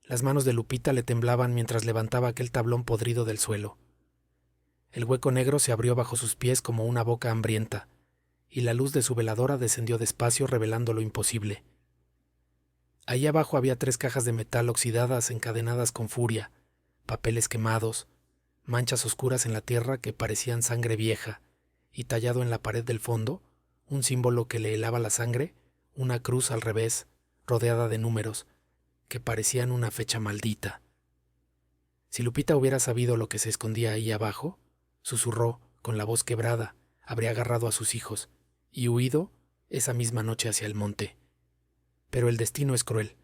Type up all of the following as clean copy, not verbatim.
Las manos de Lupita le temblaban mientras levantaba aquel tablón podrido del suelo. El hueco negro se abrió bajo sus pies como una boca hambrienta, y la luz de su veladora descendió despacio revelando lo imposible. Ahí abajo había 3 cajas de metal oxidadas encadenadas con furia, papeles quemados, manchas oscuras en la tierra que parecían sangre vieja, y tallado en la pared del fondo, un símbolo que le helaba la sangre, una cruz al revés, rodeada de números, que parecían una fecha maldita. Si Lupita hubiera sabido lo que se escondía ahí abajo, susurró, con la voz quebrada, habría agarrado a sus hijos, y huido esa misma noche hacia el monte. Pero el destino es cruel.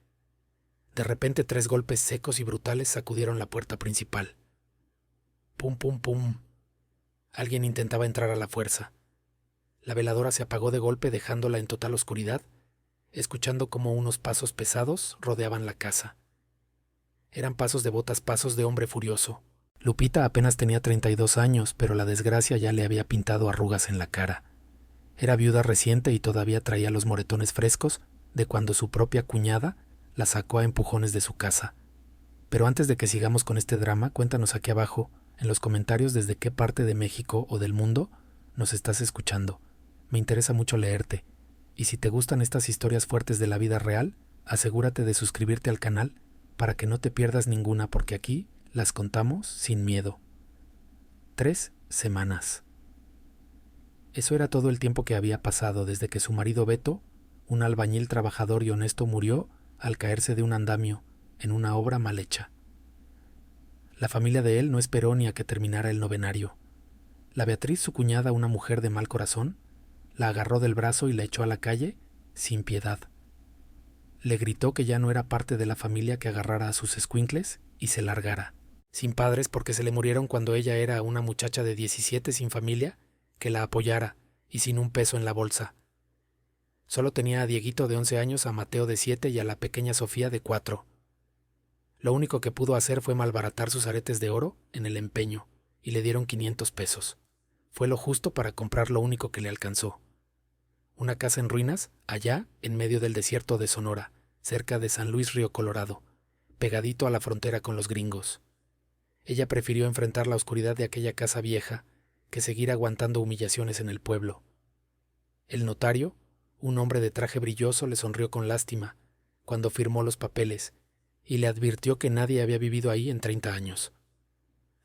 De repente 3 golpes secos y brutales sacudieron la puerta principal. Pum, pum, pum. Alguien intentaba entrar a la fuerza. La veladora se apagó de golpe dejándola en total oscuridad, escuchando cómo unos pasos pesados rodeaban la casa. Eran pasos de botas, pasos de hombre furioso. Lupita apenas tenía 32 años, pero la desgracia ya le había pintado arrugas en la cara. Era viuda reciente y todavía traía los moretones frescos de cuando su propia cuñada la sacó a empujones de su casa. Pero antes de que sigamos con este drama, cuéntanos aquí abajo, en los comentarios, desde qué parte de México o del mundo nos estás escuchando. Me interesa mucho leerte. Y si te gustan estas historias fuertes de la vida real, asegúrate de suscribirte al canal para que no te pierdas ninguna, porque aquí las contamos sin miedo. 3 semanas. Eso era todo el tiempo que había pasado desde que su marido Beto, un albañil trabajador y honesto, murió al caerse de un andamio en una obra mal hecha. La familia de él no esperó ni a que terminara el novenario. La Beatriz, su cuñada, una mujer de mal corazón, la agarró del brazo y la echó a la calle sin piedad. Le gritó que ya no era parte de la familia, que agarrara a sus escuincles y se largara. Sin padres, porque se le murieron cuando ella era una muchacha de 17 sin familia, que la apoyara y sin un peso en la bolsa. Solo tenía a Dieguito de 11 años, a Mateo de 7 y a la pequeña Sofía de 4. Lo único que pudo hacer fue malbaratar sus aretes de oro en el empeño, y le dieron 500 pesos. Fue lo justo para comprar lo único que le alcanzó. Una casa en ruinas, allá, en medio del desierto de Sonora, cerca de San Luis Río Colorado, pegadito a la frontera con los gringos. Ella prefirió enfrentar la oscuridad de aquella casa vieja que seguir aguantando humillaciones en el pueblo. El notario, un hombre de traje brilloso, le sonrió con lástima cuando firmó los papeles y le advirtió que nadie había vivido ahí en 30 años.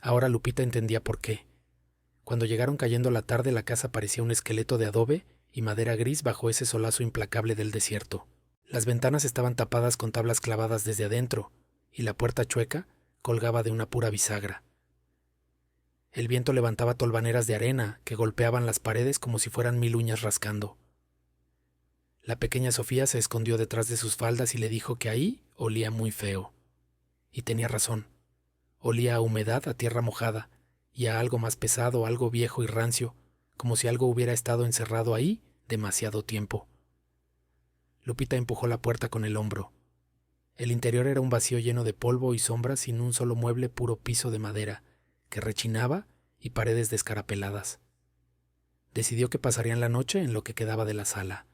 Ahora Lupita entendía por qué. Cuando llegaron cayendo la tarde, la casa parecía un esqueleto de adobe y madera gris bajo ese solazo implacable del desierto. Las ventanas estaban tapadas con tablas clavadas desde adentro, y la puerta chueca colgaba de una pura bisagra. El viento levantaba tolvaneras de arena que golpeaban las paredes como si fueran 1000 uñas rascando. La pequeña Sofía se escondió detrás de sus faldas y le dijo que ahí olía muy feo. Y tenía razón. Olía a humedad, a tierra mojada, y a algo más pesado, algo viejo y rancio, como si algo hubiera estado encerrado ahí demasiado tiempo. Lupita empujó la puerta con el hombro. El interior era un vacío lleno de polvo y sombras, sin un solo mueble, puro piso de madera, que rechinaba, y paredes descarapeladas. Decidió que pasarían la noche en lo que quedaba de la sala.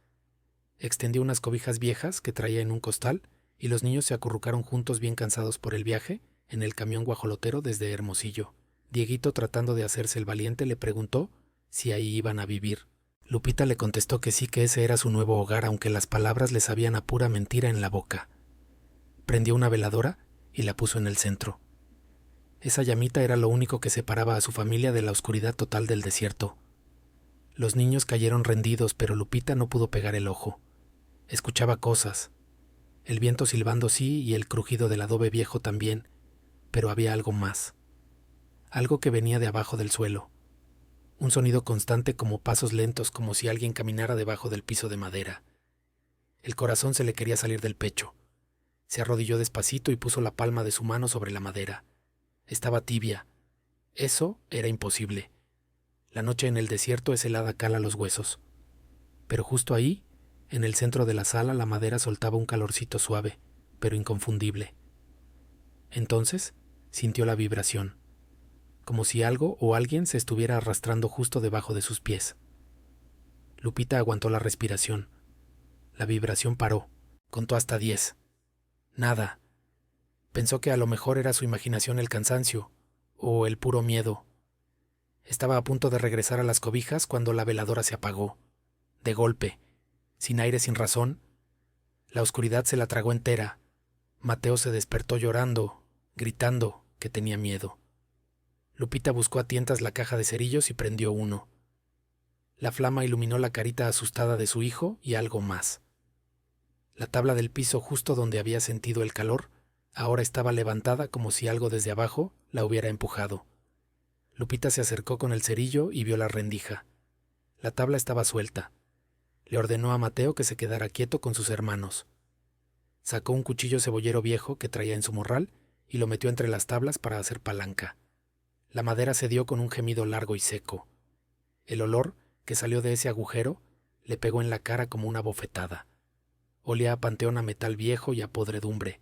Extendió unas cobijas viejas que traía en un costal, y los niños se acurrucaron juntos, bien cansados por el viaje, en el camión guajolotero desde Hermosillo. Dieguito, tratando de hacerse el valiente, le preguntó si ahí iban a vivir. Lupita le contestó que sí, que ese era su nuevo hogar, aunque las palabras le sabían a pura mentira en la boca. Prendió una veladora y la puso en el centro. Esa llamita era lo único que separaba a su familia de la oscuridad total del desierto. Los niños cayeron rendidos, pero Lupita no pudo pegar el ojo. Escuchaba cosas. El viento silbando sí, y el crujido del adobe viejo también, pero había algo más. Algo que venía de abajo del suelo. Un sonido constante, como pasos lentos, como si alguien caminara debajo del piso de madera. El corazón se le quería salir del pecho. Se arrodilló despacito y puso la palma de su mano sobre la madera. Estaba tibia. Eso era imposible. La noche en el desierto es helada, cala los huesos. Pero justo ahí, en el centro de la sala, la madera soltaba un calorcito suave, pero inconfundible. Entonces sintió la vibración, como si algo o alguien se estuviera arrastrando justo debajo de sus pies. Lupita aguantó la respiración. La vibración paró. Contó hasta 10. Nada. Pensó que a lo mejor era su imaginación el cansancio, o el puro miedo. Estaba a punto de regresar a las cobijas cuando la veladora se apagó. De golpe, sin aire, sin razón. La oscuridad se la tragó entera. Mateo se despertó llorando, gritando que tenía miedo. Lupita buscó a tientas la caja de cerillos y prendió uno. La flama iluminó la carita asustada de su hijo y algo más. La tabla del piso justo donde había sentido el calor ahora estaba levantada como si algo desde abajo la hubiera empujado. Lupita se acercó con el cerillo y vio la rendija. La tabla estaba suelta. Le ordenó a Mateo que se quedara quieto con sus hermanos. Sacó un cuchillo cebollero viejo que traía en su morral y lo metió entre las tablas para hacer palanca. La madera cedió con un gemido largo y seco. El olor que salió de ese agujero le pegó en la cara como una bofetada. Olía a panteón, a metal viejo y a podredumbre.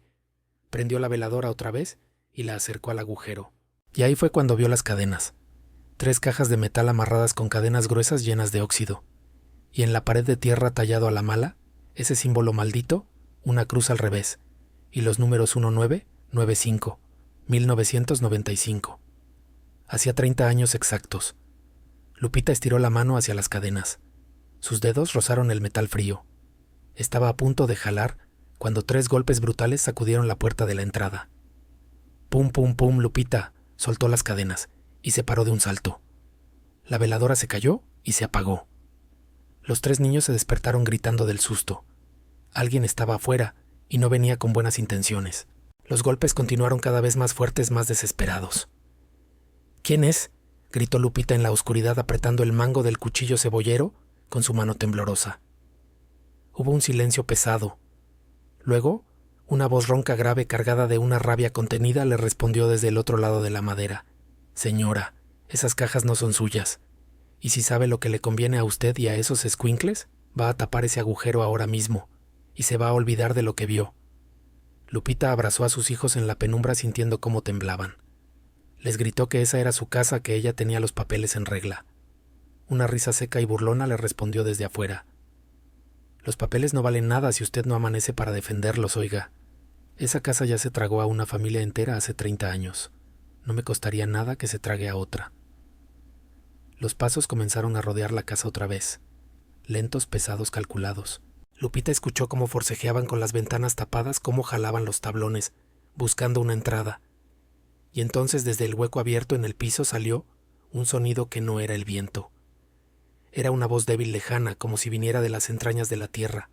Prendió la veladora otra vez y la acercó al agujero. Y ahí fue cuando vio las cadenas. 3 cajas de metal amarradas con cadenas gruesas llenas de óxido. Y en la pared de tierra tallado a la mala, ese símbolo maldito, una cruz al revés, y los números 1995, 1995. Hacía 30 años exactos. Lupita estiró la mano hacia las cadenas. Sus dedos rozaron el metal frío. Estaba a punto de jalar cuando 3 golpes brutales sacudieron la puerta de la entrada. Pum, pum, pum, Lupita soltó las cadenas y se paró de un salto. La veladora se cayó y se apagó. Los 3 niños se despertaron gritando del susto. Alguien estaba afuera y no venía con buenas intenciones. Los golpes continuaron cada vez más fuertes, más desesperados. ¿Quién es?, gritó Lupita en la oscuridad apretando el mango del cuchillo cebollero con su mano temblorosa. Hubo un silencio pesado. Luego, una voz ronca grave cargada de una rabia contenida le respondió desde el otro lado de la madera. Señora, esas cajas no son suyas. Y si sabe lo que le conviene a usted y a esos escuincles, va a tapar ese agujero ahora mismo, y se va a olvidar de lo que vio. Lupita abrazó a sus hijos en la penumbra sintiendo cómo temblaban. Les gritó que esa era su casa, que ella tenía los papeles en regla. Una risa seca y burlona le respondió desde afuera. Los papeles no valen nada si usted no amanece para defenderlos, oiga. Esa casa ya se tragó a una familia entera hace 30 años. No me costaría nada que se trague a otra. Los pasos comenzaron a rodear la casa otra vez. Lentos, pesados, calculados. Lupita escuchó cómo forcejeaban con las ventanas tapadas, cómo jalaban los tablones, buscando una entrada. Y entonces desde el hueco abierto en el piso salió un sonido que no era el viento. Era una voz débil, lejana, como si viniera de las entrañas de la tierra.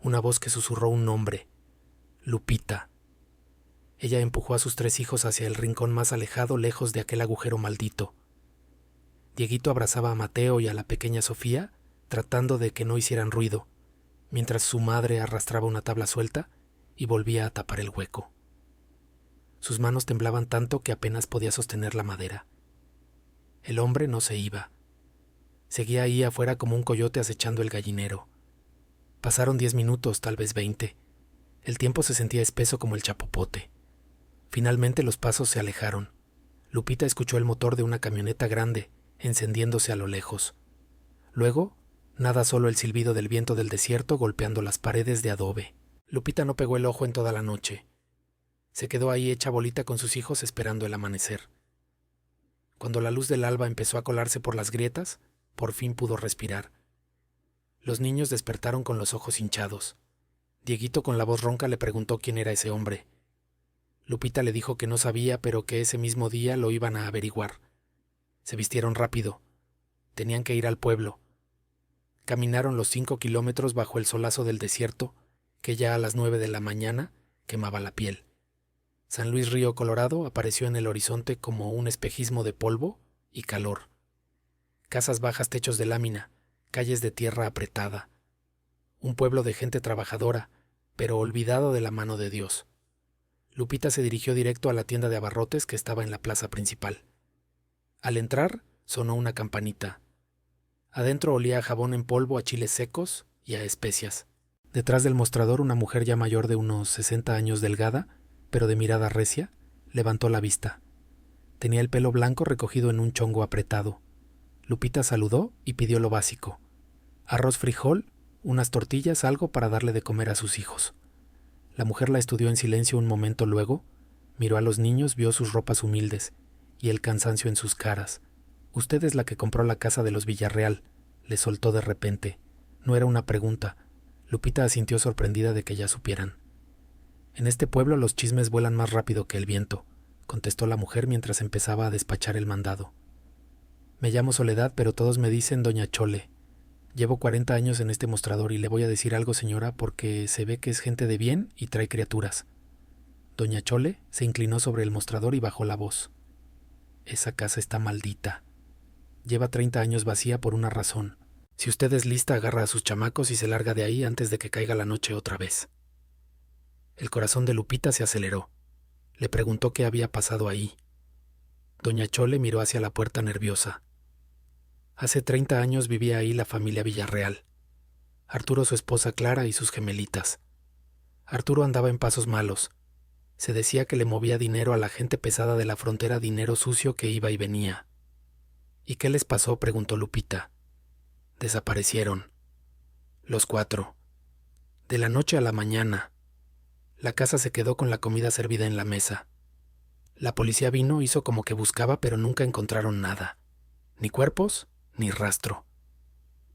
Una voz que susurró un nombre. Lupita. Ella empujó a sus 3 hijos hacia el rincón más alejado, lejos de aquel agujero maldito. Dieguito abrazaba a Mateo y a la pequeña Sofía, tratando de que no hicieran ruido, mientras su madre arrastraba una tabla suelta y volvía a tapar el hueco. Sus manos temblaban tanto que apenas podía sostener la madera. El hombre no se iba. Seguía ahí afuera como un coyote acechando el gallinero. Pasaron 10 minutos, tal vez 20. El tiempo se sentía espeso como el chapopote. Finalmente los pasos se alejaron. Lupita escuchó el motor de una camioneta grande, encendiéndose a lo lejos. Luego, nada, solo el silbido del viento del desierto golpeando las paredes de adobe. Lupita no pegó el ojo en toda la noche. Se quedó ahí hecha bolita con sus hijos esperando el amanecer. Cuando la luz del alba empezó a colarse por las grietas, por fin pudo respirar. Los niños despertaron con los ojos hinchados. Dieguito con la voz ronca le preguntó quién era ese hombre. Lupita le dijo que no sabía, pero que ese mismo día lo iban a averiguar. Se vistieron rápido. Tenían que ir al pueblo. Caminaron los 5 kilómetros bajo el solazo del desierto, que ya a las 9 de la mañana quemaba la piel. San Luis Río Colorado apareció en el horizonte como un espejismo de polvo y calor. Casas bajas, techos de lámina, calles de tierra apretada. Un pueblo de gente trabajadora, pero olvidado de la mano de Dios. Lupita se dirigió directo a la tienda de abarrotes que estaba en la plaza principal. Al entrar, sonó una campanita. Adentro olía a jabón en polvo, a chiles secos y a especias. Detrás del mostrador, una mujer ya mayor de unos 60 años, delgada, pero de mirada recia, levantó la vista. Tenía el pelo blanco recogido en un chongo apretado. Lupita saludó y pidió lo básico: arroz, frijol, unas tortillas, algo para darle de comer a sus hijos. La mujer la estudió en silencio un momento luego, miró a los niños, vio sus ropas humildes y el cansancio en sus caras. «Usted es la que compró la casa de los Villarreal», le soltó de repente. No era una pregunta. Lupita asintió sorprendida de que ya supieran. «En este pueblo los chismes vuelan más rápido que el viento», contestó la mujer mientras empezaba a despachar el mandado. «Me llamo Soledad, pero todos me dicen Doña Chole. Llevo 40 años en este mostrador y le voy a decir algo, señora, porque se ve que es gente de bien y trae criaturas». Doña Chole se inclinó sobre el mostrador y bajó la voz. «Esa casa está maldita. Lleva 30 años vacía por una razón. Si usted es lista, agarra a sus chamacos y se larga de ahí antes de que caiga la noche otra vez». El corazón de Lupita se aceleró. Le preguntó qué había pasado ahí. Doña Chole miró hacia la puerta nerviosa. Hace 30 años vivía ahí la familia Villarreal. Arturo, su esposa Clara y sus gemelitas. Arturo andaba en pasos malos. Se decía que le movía dinero a la gente pesada de la frontera, dinero sucio que iba y venía. «¿Y qué les pasó?», preguntó Lupita. «Desaparecieron. Los 4. De la noche a la mañana. La casa se quedó con la comida servida en la mesa. La policía vino, hizo como que buscaba, pero nunca encontraron nada. Ni cuerpos, ni rastro.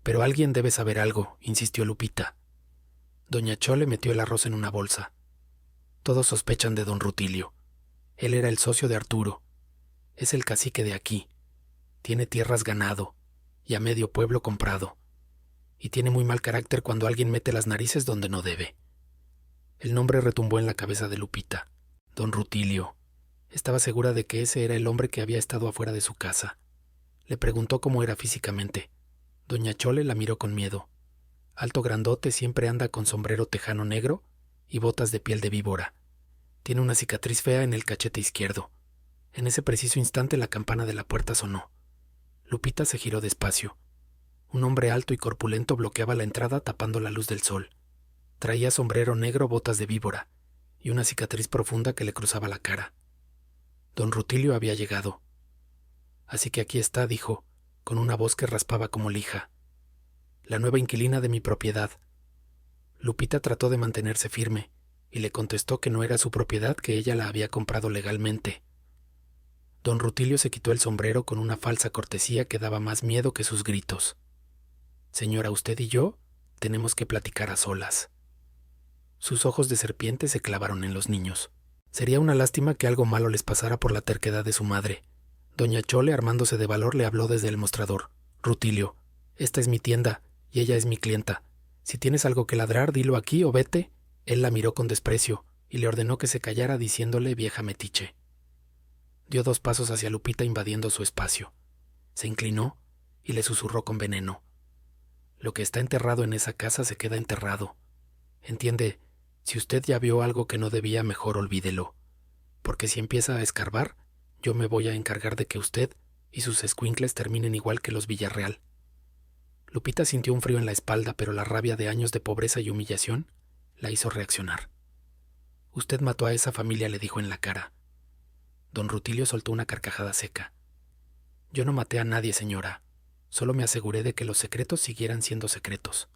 Pero alguien debe saber algo», insistió Lupita. Doña Chole metió el arroz en una bolsa. «Todos sospechan de don Rutilio. Él era el socio de Arturo. Es el cacique de aquí. Tiene tierras ganado y a medio pueblo comprado. Y tiene muy mal carácter cuando alguien mete las narices donde no debe». El nombre retumbó en la cabeza de Lupita. Don Rutilio. Estaba segura de que ese era el hombre que había estado afuera de su casa. Le preguntó cómo era físicamente. Doña Chole la miró con miedo. Alto, grandote, siempre anda con sombrero tejano negro y botas de piel de víbora. Tiene una cicatriz fea en el cachete izquierdo. En ese preciso instante la campana de la puerta sonó. Lupita se giró despacio. Un hombre alto y corpulento bloqueaba la entrada tapando la luz del sol. Traía sombrero negro, botas de víbora y una cicatriz profunda que le cruzaba la cara. Don Rutilio había llegado. «Así que aquí está», dijo, con una voz que raspaba como lija. «La nueva inquilina de mi propiedad». Lupita trató de mantenerse firme y le contestó que no era su propiedad, que ella la había comprado legalmente. Don Rutilio se quitó el sombrero con una falsa cortesía que daba más miedo que sus gritos. «Señora, usted y yo tenemos que platicar a solas». Sus ojos de serpiente se clavaron en los niños. Sería una lástima que algo malo les pasara por la terquedad de su madre. Doña Chole, armándose de valor, le habló desde el mostrador. «Rutilio, esta es mi tienda y ella es mi clienta. Si tienes algo que ladrar, dilo aquí o vete». Él la miró con desprecio y le ordenó que se callara, diciéndole vieja metiche. Dio 2 pasos hacia Lupita, invadiendo su espacio. Se inclinó y le susurró con veneno. «Lo que está enterrado en esa casa se queda enterrado. ¿Entiende? Si usted ya vio algo que no debía, mejor olvídelo. Porque si empieza a escarbar, yo me voy a encargar de que usted y sus escuincles terminen igual que los Villarreal». Lupita sintió un frío en la espalda, pero la rabia de años de pobreza y humillación la hizo reaccionar. «Usted mató a esa familia», le dijo en la cara. Don Rutilio soltó una carcajada seca. «Yo no maté a nadie, señora. Solo me aseguré de que los secretos siguieran siendo secretos.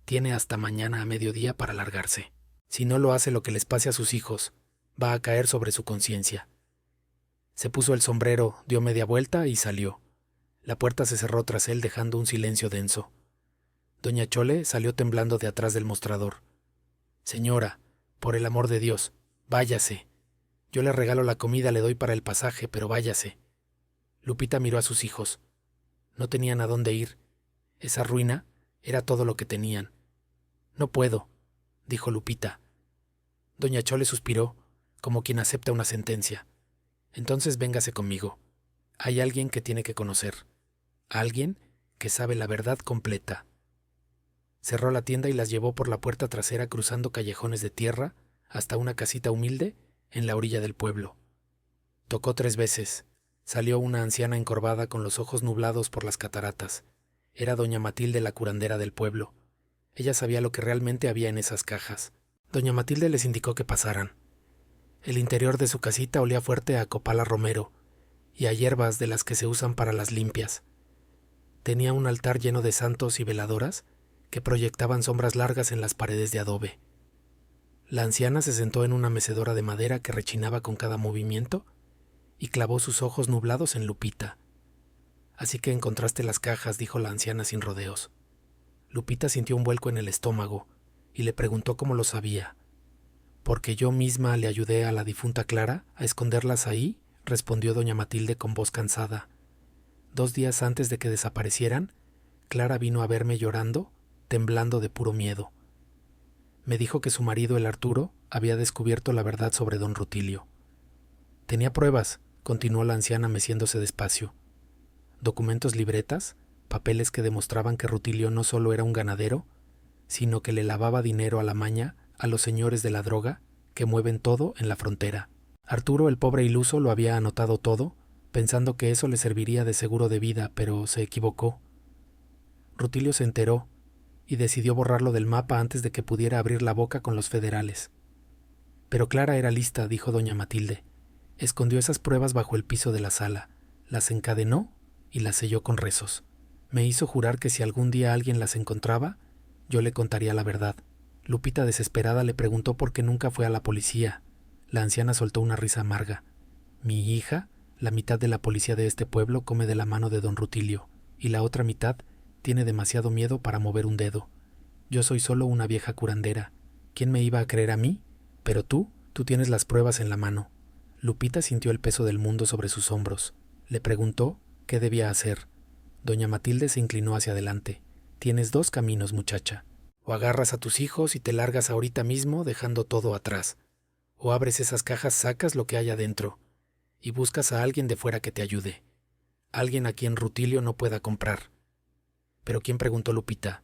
Tiene hasta mañana a mediodía para largarse. Si no lo hace, lo que les pase a sus hijos va a caer sobre su conciencia». Se puso el sombrero, dio media vuelta y salió. La puerta se cerró tras él, dejando un silencio denso. Doña Chole salió temblando de atrás del mostrador. «Señora, por el amor de Dios, váyase. Yo le regalo la comida, le doy para el pasaje, pero váyase». Lupita miró a sus hijos. No tenían a dónde ir. Esa ruina era todo lo que tenían. «No puedo», dijo Lupita. Doña Chole suspiró, como quien acepta una sentencia. «Entonces véngase conmigo. Hay alguien que tiene que conocer. Alguien que sabe la verdad completa». Cerró la tienda y las llevó por la puerta trasera, cruzando callejones de tierra hasta una casita humilde en la orilla del pueblo. Tocó 3 veces. Salió una anciana encorvada con los ojos nublados por las cataratas. Era doña Matilde, la curandera del pueblo. Ella sabía lo que realmente había en esas cajas. Doña Matilde les indicó que pasaran. El interior de su casita olía fuerte a copala romero y a hierbas de las que se usan para las limpias. Tenía un altar lleno de santos y veladoras que proyectaban sombras largas en las paredes de adobe. La anciana se sentó en una mecedora de madera que rechinaba con cada movimiento y clavó sus ojos nublados en Lupita. «Así que encontraste las cajas», dijo la anciana sin rodeos. Lupita sintió un vuelco en el estómago y le preguntó cómo lo sabía. «Porque yo misma le ayudé a la difunta Clara a esconderlas ahí», respondió doña Matilde con voz cansada. «2 días antes de que desaparecieran, Clara vino a verme llorando, temblando de puro miedo. Me dijo que su marido, el Arturo, había descubierto la verdad sobre don Rutilio. Tenía pruebas», continuó la anciana meciéndose despacio. «Documentos, libretas, papeles que demostraban que Rutilio no solo era un ganadero, sino que le lavaba dinero a la maña a los señores de la droga que mueven todo en la frontera. Arturo, el pobre iluso, lo había anotado todo, pensando que eso le serviría de seguro de vida, pero se equivocó. Rutilio se enteró y decidió borrarlo del mapa antes de que pudiera abrir la boca con los federales. Pero Clara era lista», dijo doña Matilde. «Escondió esas pruebas bajo el piso de la sala, las encadenó y las selló con rezos. Me hizo jurar que si algún día alguien las encontraba, yo le contaría la verdad». Lupita, desesperada, le preguntó por qué nunca fue a la policía. La anciana soltó una risa amarga. «Mi hija, la mitad de la policía de este pueblo come de la mano de don Rutilio, y la otra mitad tiene demasiado miedo para mover un dedo. Yo soy solo una vieja curandera. ¿Quién me iba a creer a mí? Pero tú tienes las pruebas en la mano». Lupita sintió el peso del mundo sobre sus hombros. Le preguntó qué debía hacer. Doña Matilde se inclinó hacia adelante. «Tienes 2 caminos, muchacha. O agarras a tus hijos y te largas ahorita mismo dejando todo atrás. O abres esas cajas, sacas lo que hay adentro y buscas a alguien de fuera que te ayude. Alguien a quien Rutilio no pueda comprar». «¿Pero quién?», preguntó Lupita.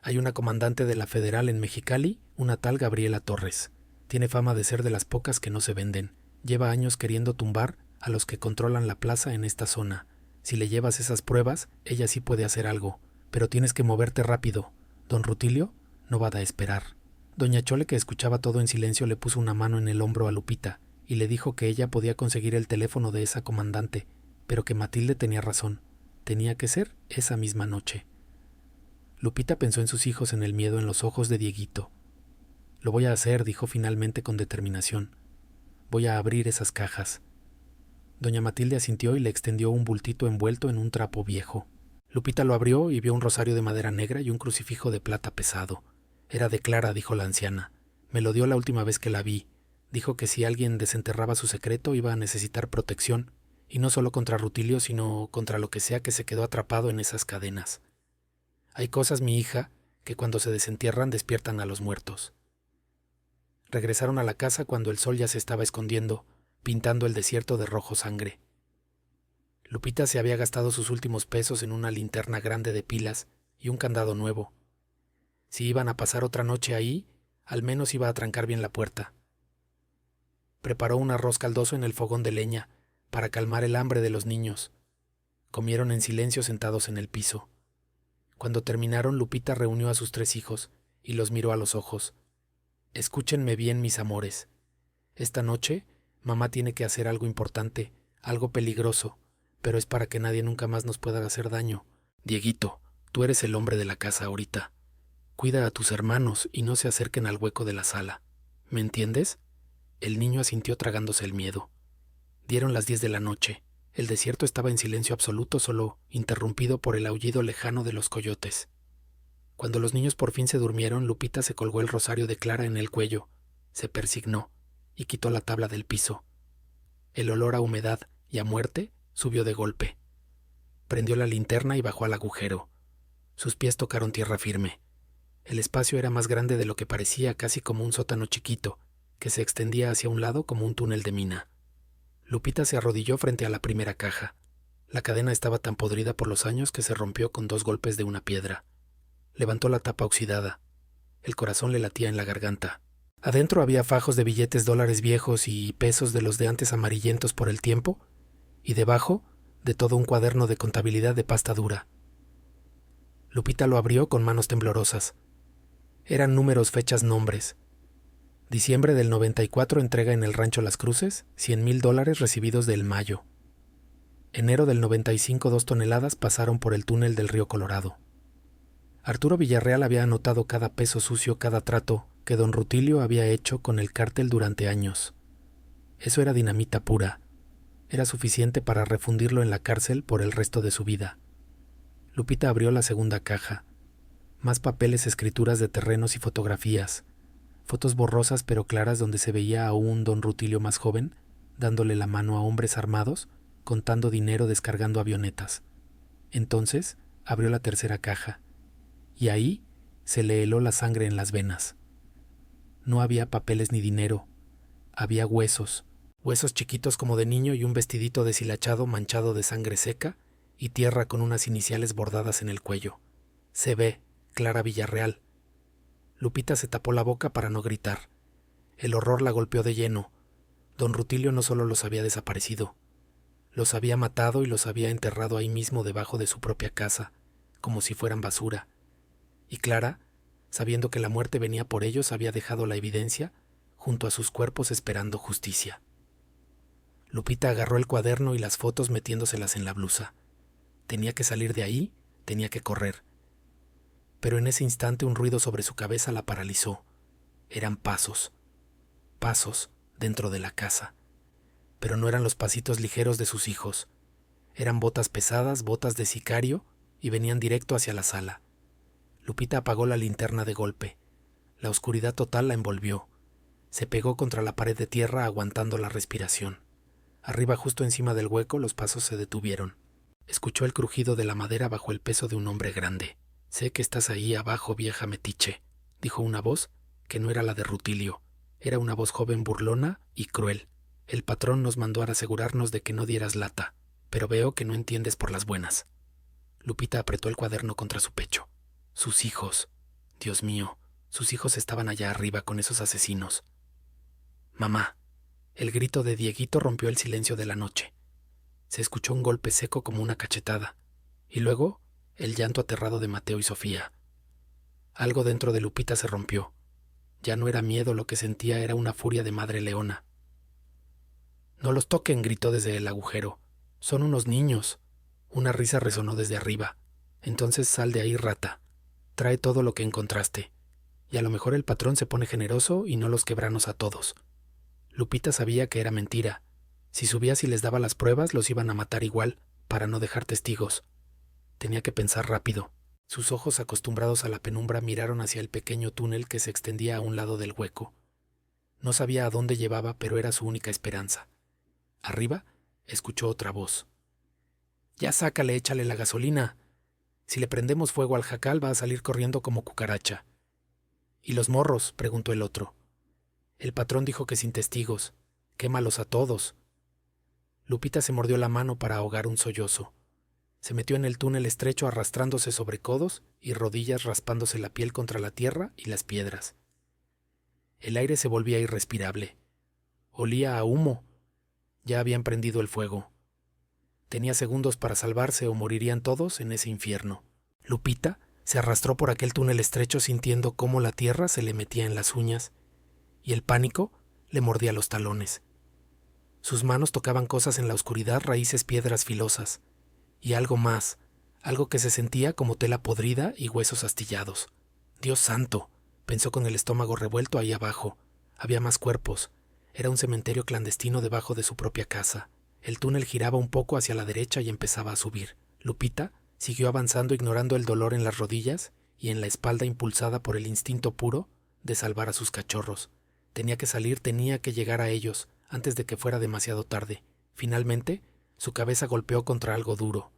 «Hay una comandante de la Federal en Mexicali, una tal Gabriela Torres. Tiene fama de ser de las pocas que no se venden. Lleva años queriendo tumbar a los que controlan la plaza en esta zona. Si le llevas esas pruebas, ella sí puede hacer algo. Pero tienes que moverte rápido. Don Rutilio no va a esperar». Doña Chole, que escuchaba todo en silencio, le puso una mano en el hombro a Lupita y le dijo que ella podía conseguir el teléfono de esa comandante, pero que Matilde tenía razón. Tenía que ser esa misma noche. Lupita pensó en sus hijos, en el miedo en los ojos de Dieguito. «Lo voy a hacer», dijo finalmente con determinación. «Voy a abrir esas cajas». Doña Matilde asintió y le extendió un bultito envuelto en un trapo viejo. Lupita lo abrió y vio un rosario de madera negra y un crucifijo de plata pesado. «Era de Clara», dijo la anciana. «Me lo dio la última vez que la vi. Dijo que si alguien desenterraba su secreto iba a necesitar protección, y no solo contra Rutilio, sino contra lo que sea que se quedó atrapado en esas cadenas. Hay cosas, mi hija, que cuando se desentierran despiertan a los muertos». Regresaron a la casa cuando el sol ya se estaba escondiendo, pintando el desierto de rojo sangre. Lupita se había gastado sus últimos pesos en una linterna grande de pilas y un candado nuevo. Si iban a pasar otra noche ahí, al menos iba a trancar bien la puerta. Preparó un arroz caldoso en el fogón de leña para calmar el hambre de los niños. Comieron en silencio sentados en el piso. Cuando terminaron, Lupita reunió a sus 3 hijos y los miró a los ojos. «Escúchenme bien, mis amores. Esta noche, mamá tiene que hacer algo importante, algo peligroso, pero es para que nadie nunca más nos pueda hacer daño. Dieguito, tú eres el hombre de la casa ahorita. Cuida a tus hermanos y no se acerquen al hueco de la sala. ¿Me entiendes?». El niño asintió tragándose el miedo. Dieron las 10 de la noche. El desierto estaba en silencio absoluto, solo interrumpido por el aullido lejano de los coyotes. Cuando los niños por fin se durmieron, Lupita se colgó el rosario de Clara en el cuello, se persignó y quitó la tabla del piso. El olor a humedad y a muerte subió de golpe. Prendió la linterna y bajó al agujero. Sus pies tocaron tierra firme. El espacio era más grande de lo que parecía, casi como un sótano chiquito, que se extendía hacia un lado como un túnel de mina. Lupita se arrodilló frente a la primera caja. La cadena estaba tan podrida por los años que se rompió con 2 golpes de una piedra. Levantó la tapa oxidada. El corazón le latía en la garganta. Adentro había fajos de billetes dólares viejos y pesos de los de antes amarillentos por el tiempo, y debajo, de todo un cuaderno de contabilidad de pasta dura. Lupita lo abrió con manos temblorosas. Eran números, fechas, nombres. Diciembre del 94, entrega en el rancho Las Cruces, $100,000 recibidos del Mayo. Enero del 95, 2 toneladas pasaron por el túnel del río Colorado. Arturo Villarreal había anotado cada peso sucio, cada trato, que don Rutilio había hecho con el cártel durante años. Eso era dinamita pura. Era suficiente para refundirlo en la cárcel por el resto de su vida. Lupita abrió la segunda caja. Más papeles, escrituras de terrenos y fotografías. Fotos borrosas pero claras donde se veía a un don Rutilio más joven, dándole la mano a hombres armados, contando dinero, descargando avionetas. Entonces abrió la tercera caja, y ahí se le heló la sangre en las venas. No había papeles ni dinero, había huesos chiquitos como de niño y un vestidito deshilachado manchado de sangre seca y tierra con unas iniciales bordadas en el cuello. C.B. Clara Villarreal. Lupita se tapó la boca para no gritar. El horror la golpeó de lleno. Don Rutilio no solo los había desaparecido, los había matado y los había enterrado ahí mismo debajo de su propia casa, como si fueran basura. Y Clara, sabiendo que la muerte venía por ellos, había dejado la evidencia junto a sus cuerpos esperando justicia. Lupita agarró el cuaderno y las fotos metiéndoselas en la blusa. Tenía que salir de ahí, tenía que correr. Pero en ese instante un ruido sobre su cabeza la paralizó. Eran pasos dentro de la casa. Pero no eran los pasitos ligeros de sus hijos. Eran botas pesadas, botas de sicario, y venían directo hacia la sala. Lupita apagó la linterna de golpe. La oscuridad total la envolvió. Se pegó contra la pared de tierra aguantando la respiración. Arriba, justo encima del hueco, los pasos se detuvieron. Escuchó el crujido de la madera bajo el peso de un hombre grande. «Sé que estás ahí abajo, vieja metiche», dijo una voz que no era la de Rutilio. Era una voz joven, burlona y cruel. «El patrón nos mandó a asegurarnos de que no dieras lata, pero veo que no entiendes por las buenas». Lupita apretó el cuaderno contra su pecho. Sus hijos. Dios mío, sus hijos estaban allá arriba con esos asesinos. «Mamá». El grito de Dieguito rompió el silencio de la noche. Se escuchó un golpe seco como una cachetada, y luego el llanto aterrado de Mateo y Sofía. Algo dentro de Lupita se rompió. Ya no era miedo, lo que sentía era una furia de madre leona. «No los toquen», gritó desde el agujero. «Son unos niños». Una risa resonó desde arriba. «Entonces sal de ahí, rata. Trae todo lo que encontraste. Y a lo mejor el patrón se pone generoso y no los quebranos a todos». Lupita sabía que era mentira. Si subías y les daba las pruebas, los iban a matar igual, para no dejar testigos. Tenía que pensar rápido. Sus ojos, acostumbrados a la penumbra, miraron hacia el pequeño túnel que se extendía a un lado del hueco. No sabía a dónde llevaba, pero era su única esperanza. Arriba, escuchó otra voz. «Ya sácale, échale la gasolina. Si le prendemos fuego al jacal, va a salir corriendo como cucaracha». «¿Y los morros?», preguntó el otro. «El patrón dijo que sin testigos. Quémalos a todos». Lupita se mordió la mano para ahogar un sollozo. Se metió en el túnel estrecho arrastrándose sobre codos y rodillas, raspándose la piel contra la tierra y las piedras. El aire se volvía irrespirable. Olía a humo. Ya habían prendido el fuego. Tenía segundos para salvarse o morirían todos en ese infierno. Lupita se arrastró por aquel túnel estrecho sintiendo cómo la tierra se le metía en las uñas y el pánico le mordía los talones. Sus manos tocaban cosas en la oscuridad, raíces, piedras filosas, y algo más, algo que se sentía como tela podrida y huesos astillados. «Dios santo», pensó con el estómago revuelto ahí abajo. Había más cuerpos. Era un cementerio clandestino debajo de su propia casa. El túnel giraba un poco hacia la derecha y empezaba a subir. Lupita siguió avanzando, ignorando el dolor en las rodillas y en la espalda, impulsada por el instinto puro de salvar a sus cachorros. Tenía que salir, tenía que llegar a ellos, antes de que fuera demasiado tarde. Finalmente, su cabeza golpeó contra algo duro.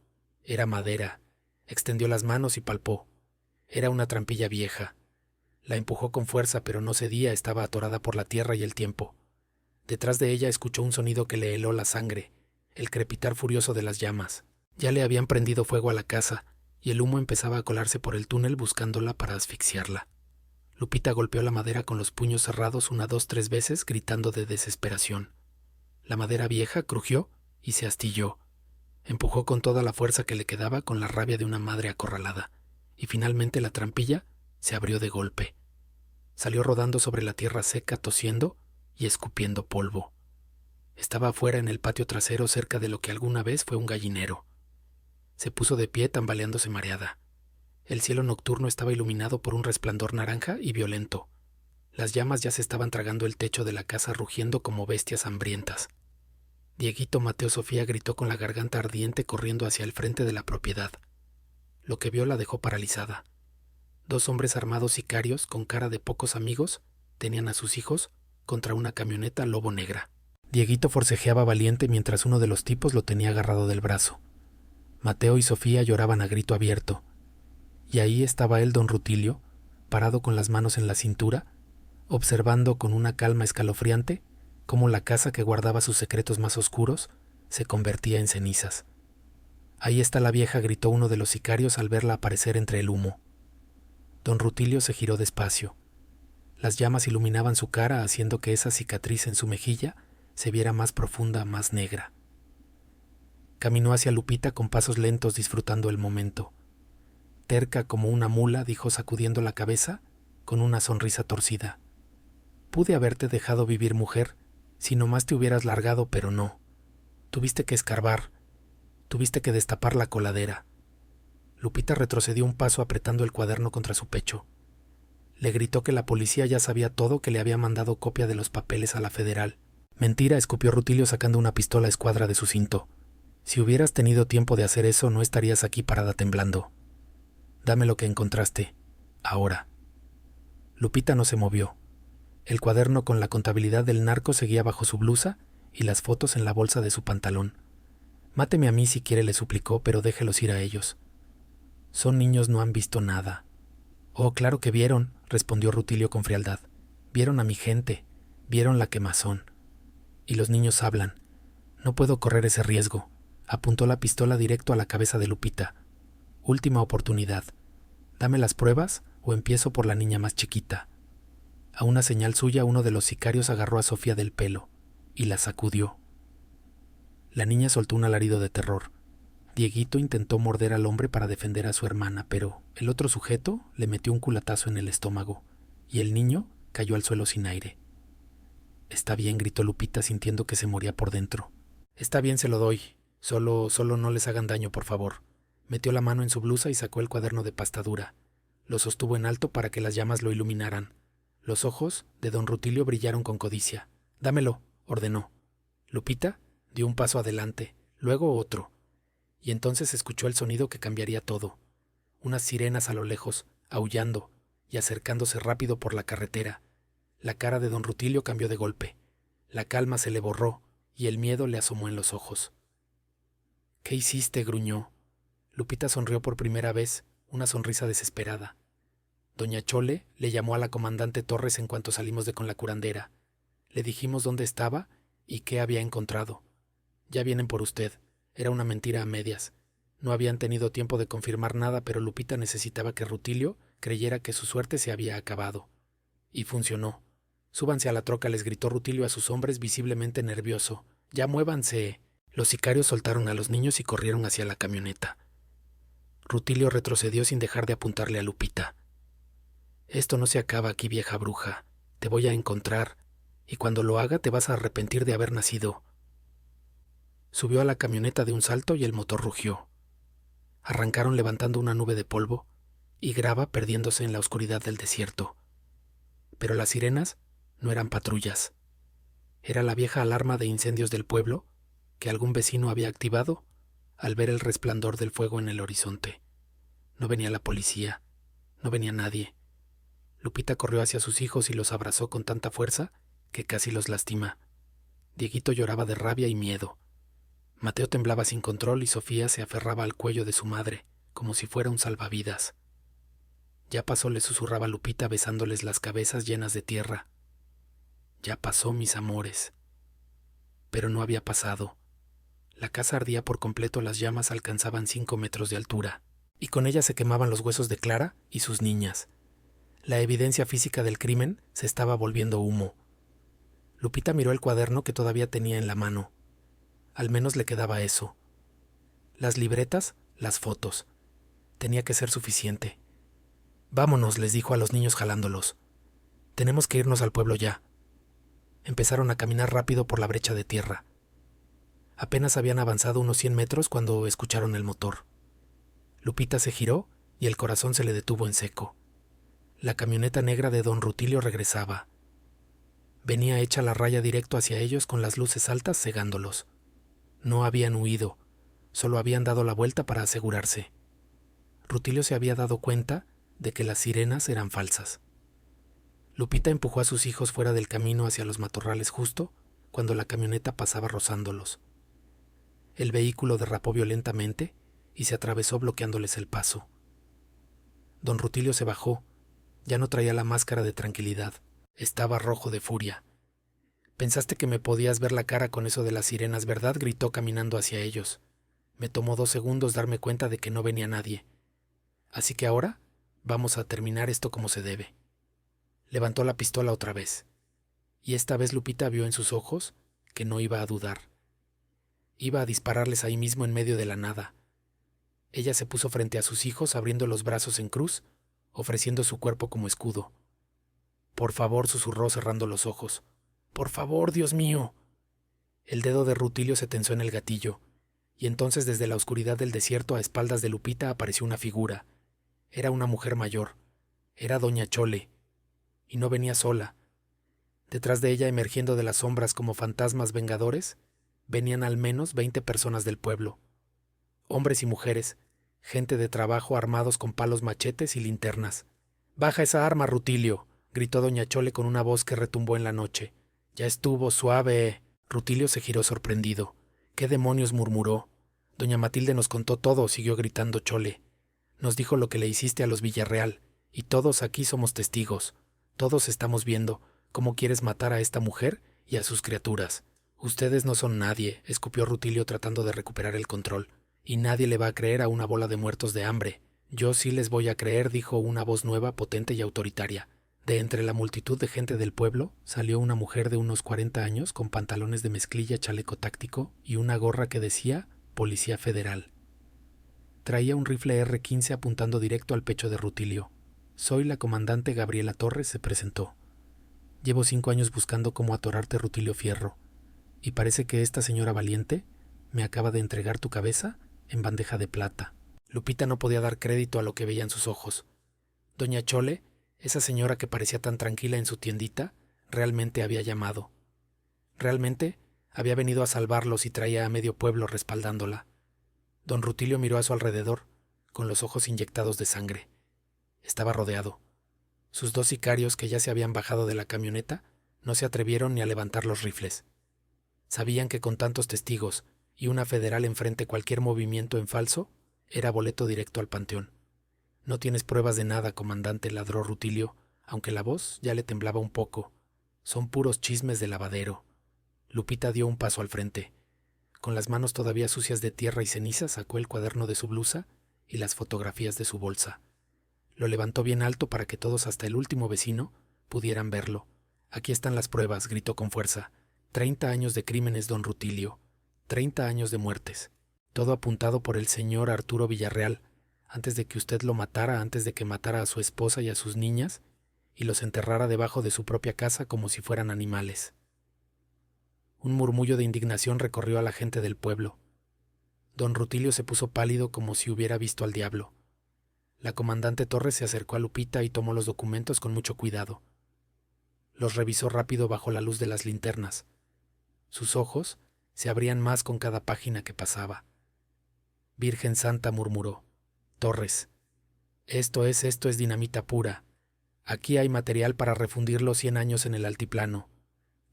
Era madera. Extendió las manos y palpó. Era una trampilla vieja. La empujó con fuerza, pero no cedía, estaba atorada por la tierra y el tiempo. Detrás de ella escuchó un sonido que le heló la sangre, el crepitar furioso de las llamas. Ya le habían prendido fuego a la casa, y el humo empezaba a colarse por el túnel buscándola para asfixiarla. Lupita golpeó la madera con los puños cerrados 1, 2, 3 veces, gritando de desesperación. La madera vieja crujió y se astilló. Empujó con toda la fuerza que le quedaba, con la rabia de una madre acorralada, y finalmente la trampilla se abrió de golpe. Salió rodando sobre la tierra seca, tosiendo y escupiendo polvo. Estaba afuera en el patio trasero, cerca de lo que alguna vez fue un gallinero. Se puso de pie, tambaleándose mareada. El cielo nocturno estaba iluminado por un resplandor naranja y violento. Las llamas ya se estaban tragando el techo de la casa, rugiendo como bestias hambrientas. Dieguito, Mateo, Sofía gritó con la garganta ardiente, corriendo hacia el frente de la propiedad. Lo que vio la dejó paralizada. 2 hombres armados sicarios, con cara de pocos amigos, tenían a sus hijos contra una camioneta lobo negra. Dieguito forcejeaba valiente mientras uno de los tipos lo tenía agarrado del brazo. Mateo y Sofía lloraban a grito abierto. Y ahí estaba él, don Rutilio, parado con las manos en la cintura, observando con una calma escalofriante cómo la casa que guardaba sus secretos más oscuros se convertía en cenizas. «Ahí está la vieja», gritó uno de los sicarios al verla aparecer entre el humo. Don Rutilio se giró despacio. Las llamas iluminaban su cara, haciendo que esa cicatriz en su mejilla se viera más profunda, más negra. Caminó hacia Lupita con pasos lentos, disfrutando el momento. Terca como una mula, dijo sacudiendo la cabeza con una sonrisa torcida. «Pude haberte dejado vivir, mujer, si nomás te hubieras largado, pero no. Tuviste que escarbar, tuviste que destapar la coladera». Lupita retrocedió un paso apretando el cuaderno contra su pecho. Le gritó que la policía ya sabía todo, que le había mandado copia de los papeles a la federal. «Mentira», escupió Rutilio sacando una pistola a escuadra de su cinto. «Si hubieras tenido tiempo de hacer eso, no estarías aquí parada temblando. Dame lo que encontraste, ahora». Lupita no se movió. El cuaderno con la contabilidad del narco seguía bajo su blusa y las fotos en la bolsa de su pantalón. «Máteme a mí si quiere», le suplicó, «pero déjelos ir a ellos. Son niños, no han visto nada». «Oh, claro que vieron», respondió Rutilio con frialdad. «Vieron a mi gente, vieron la quemazón. Y los niños hablan. No puedo correr ese riesgo». Apuntó la pistola directo a la cabeza de Lupita. «Última oportunidad. Dame las pruebas o empiezo por la niña más chiquita». A una señal suya, uno de los sicarios agarró a Sofía del pelo y la sacudió. La niña soltó un alarido de terror. Dieguito intentó morder al hombre para defender a su hermana, pero el otro sujeto le metió un culatazo en el estómago y el niño cayó al suelo sin aire. «Está bien», gritó Lupita, sintiendo que se moría por dentro. «Está bien, se lo doy. Solo no les hagan daño, por favor». Metió la mano en su blusa y sacó el cuaderno de pastadura. Lo sostuvo en alto para que las llamas lo iluminaran. Los ojos de don Rutilio brillaron con codicia. «Dámelo», ordenó. Lupita dio un paso adelante, luego otro, y entonces escuchó el sonido que cambiaría todo. Unas sirenas a lo lejos, aullando y acercándose rápido por la carretera. La cara de don Rutilio cambió de golpe. La calma se le borró y el miedo le asomó en los ojos. «¿Qué hiciste?», gruñó. Lupita sonrió por primera vez, una sonrisa desesperada. Doña Chole le llamó a la comandante Torres en cuanto salimos de con la curandera. Le dijimos dónde estaba y qué había encontrado. «Ya vienen por usted». Era una mentira a medias. No habían tenido tiempo de confirmar nada, pero Lupita necesitaba que Rutilio creyera que su suerte se había acabado. Y funcionó. «Súbanse a la troca», les gritó Rutilio a sus hombres, visiblemente nervioso. «Ya muévanse». Los sicarios soltaron a los niños y corrieron hacia la camioneta. Rutilio retrocedió sin dejar de apuntarle a Lupita. «Esto no se acaba aquí, vieja bruja. Te voy a encontrar, y cuando lo haga te vas a arrepentir de haber nacido». Subió a la camioneta de un salto y el motor rugió. Arrancaron levantando una nube de polvo y grava perdiéndose en la oscuridad del desierto. Pero las sirenas no eran patrullas. Era la vieja alarma de incendios del pueblo que algún vecino había activado al ver el resplandor del fuego en el horizonte. No venía la policía, no venía nadie. Lupita corrió hacia sus hijos y los abrazó con tanta fuerza que casi los lastima. Dieguito lloraba de rabia y miedo. Mateo temblaba sin control y Sofía se aferraba al cuello de su madre, como si fuera un salvavidas. «Ya pasó», le susurraba Lupita besándoles las cabezas llenas de tierra. «Ya pasó, mis amores». Pero no había pasado. La casa ardía por completo, las llamas alcanzaban 5 metros de altura, y con ellas se quemaban los huesos de Clara y sus niñas. La evidencia física del crimen se estaba volviendo humo. Lupita miró el cuaderno que todavía tenía en la mano. Al menos le quedaba eso. Las libretas, las fotos. Tenía que ser suficiente. «Vámonos», les dijo a los niños jalándolos. «Tenemos que irnos al pueblo ya». Empezaron a caminar rápido por la brecha de tierra. Apenas habían avanzado unos 100 metros cuando escucharon el motor. Lupita se giró y el corazón se le detuvo en seco. La camioneta negra de don Rutilio regresaba. Venía hecha la raya directo hacia ellos con las luces altas cegándolos. No habían huido, solo habían dado la vuelta para asegurarse. Rutilio se había dado cuenta de que las sirenas eran falsas. Lupita empujó a sus hijos fuera del camino hacia los matorrales justo cuando la camioneta pasaba rozándolos. El vehículo derrapó violentamente y se atravesó bloqueándoles el paso. Don Rutilio se bajó. Ya no traía la máscara de tranquilidad. Estaba rojo de furia. «Pensaste que me podías ver la cara con eso de las sirenas, ¿verdad?», gritó caminando hacia ellos. Me tomó 2 segundos darme cuenta de que no venía nadie. Así que ahora vamos a terminar esto como se debe. Levantó la pistola otra vez. Y esta vez Lupita vio en sus ojos que no iba a dudar. Iba a dispararles ahí mismo en medio de la nada. Ella se puso frente a sus hijos abriendo los brazos en cruz, ofreciendo su cuerpo como escudo. «Por favor», susurró cerrando los ojos. «Por favor, Dios mío». El dedo de Rutilio se tensó en el gatillo, y entonces desde la oscuridad del desierto a espaldas de Lupita apareció una figura. Era una mujer mayor. Era doña Chole. Y no venía sola. Detrás de ella, emergiendo de las sombras como fantasmas vengadores, venían al menos 20 personas del pueblo. Hombres y mujeres, gente de trabajo armados con palos, machetes y linternas. «Baja esa arma, Rutilio», gritó doña Chole con una voz que retumbó en la noche. «Ya estuvo, suave». Rutilio se giró sorprendido. «¿Qué demonios?», murmuró. «Doña Matilde nos contó todo», siguió gritando Chole. «Nos dijo lo que le hiciste a los Villarreal, y todos aquí somos testigos. Todos estamos viendo cómo quieres matar a esta mujer y a sus criaturas». «Ustedes no son nadie», escupió Rutilio tratando de recuperar el control. «Y nadie le va a creer a una bola de muertos de hambre». «Yo sí les voy a creer», dijo una voz nueva, potente y autoritaria. De entre la multitud de gente del pueblo salió una mujer de unos 40 años con pantalones de mezclilla, chaleco táctico y una gorra que decía Policía Federal. Traía un rifle R-15 apuntando directo al pecho de Rutilio. «Soy la comandante Gabriela Torres», se presentó. «Llevo 5 años buscando cómo atorarte, Rutilio Fierro, y parece que esta señora valiente me acaba de entregar tu cabeza en bandeja de plata». Lupita no podía dar crédito a lo que veía en sus ojos. Doña Chole, esa señora que parecía tan tranquila en su tiendita, realmente había llamado. Realmente había venido a salvarlos y traía a medio pueblo respaldándola. Don Rutilio miró a su alrededor, con los ojos inyectados de sangre. Estaba rodeado. Sus 2 sicarios, que ya se habían bajado de la camioneta, no se atrevieron ni a levantar los rifles. Sabían que con tantos testigos y una federal enfrente, cualquier movimiento en falso era boleto directo al panteón. «No tienes pruebas de nada, comandante», ladró Rutilio, aunque la voz ya le temblaba un poco. «Son puros chismes de lavadero». Lupita dio un paso al frente. Con las manos todavía sucias de tierra y ceniza sacó el cuaderno de su blusa y las fotografías de su bolsa. Lo levantó bien alto para que todos, hasta el último vecino, pudieran verlo. «Aquí están las pruebas», gritó con fuerza. 30 años de crímenes, don Rutilio. 30 años de muertes. Todo apuntado por el señor Arturo Villarreal, antes de que usted lo matara, antes de que matara a su esposa y a sus niñas, y los enterrara debajo de su propia casa como si fueran animales. Un murmullo de indignación recorrió a la gente del pueblo. Don Rutilio se puso pálido como si hubiera visto al diablo. La comandante Torres se acercó a Lupita y tomó los documentos con mucho cuidado. Los revisó rápido bajo la luz de las linternas. Sus ojos se abrían más con cada página que pasaba. «Virgen Santa», murmuró. «Torres, esto es dinamita pura. Aquí hay material para refundirlo 100 años en el altiplano.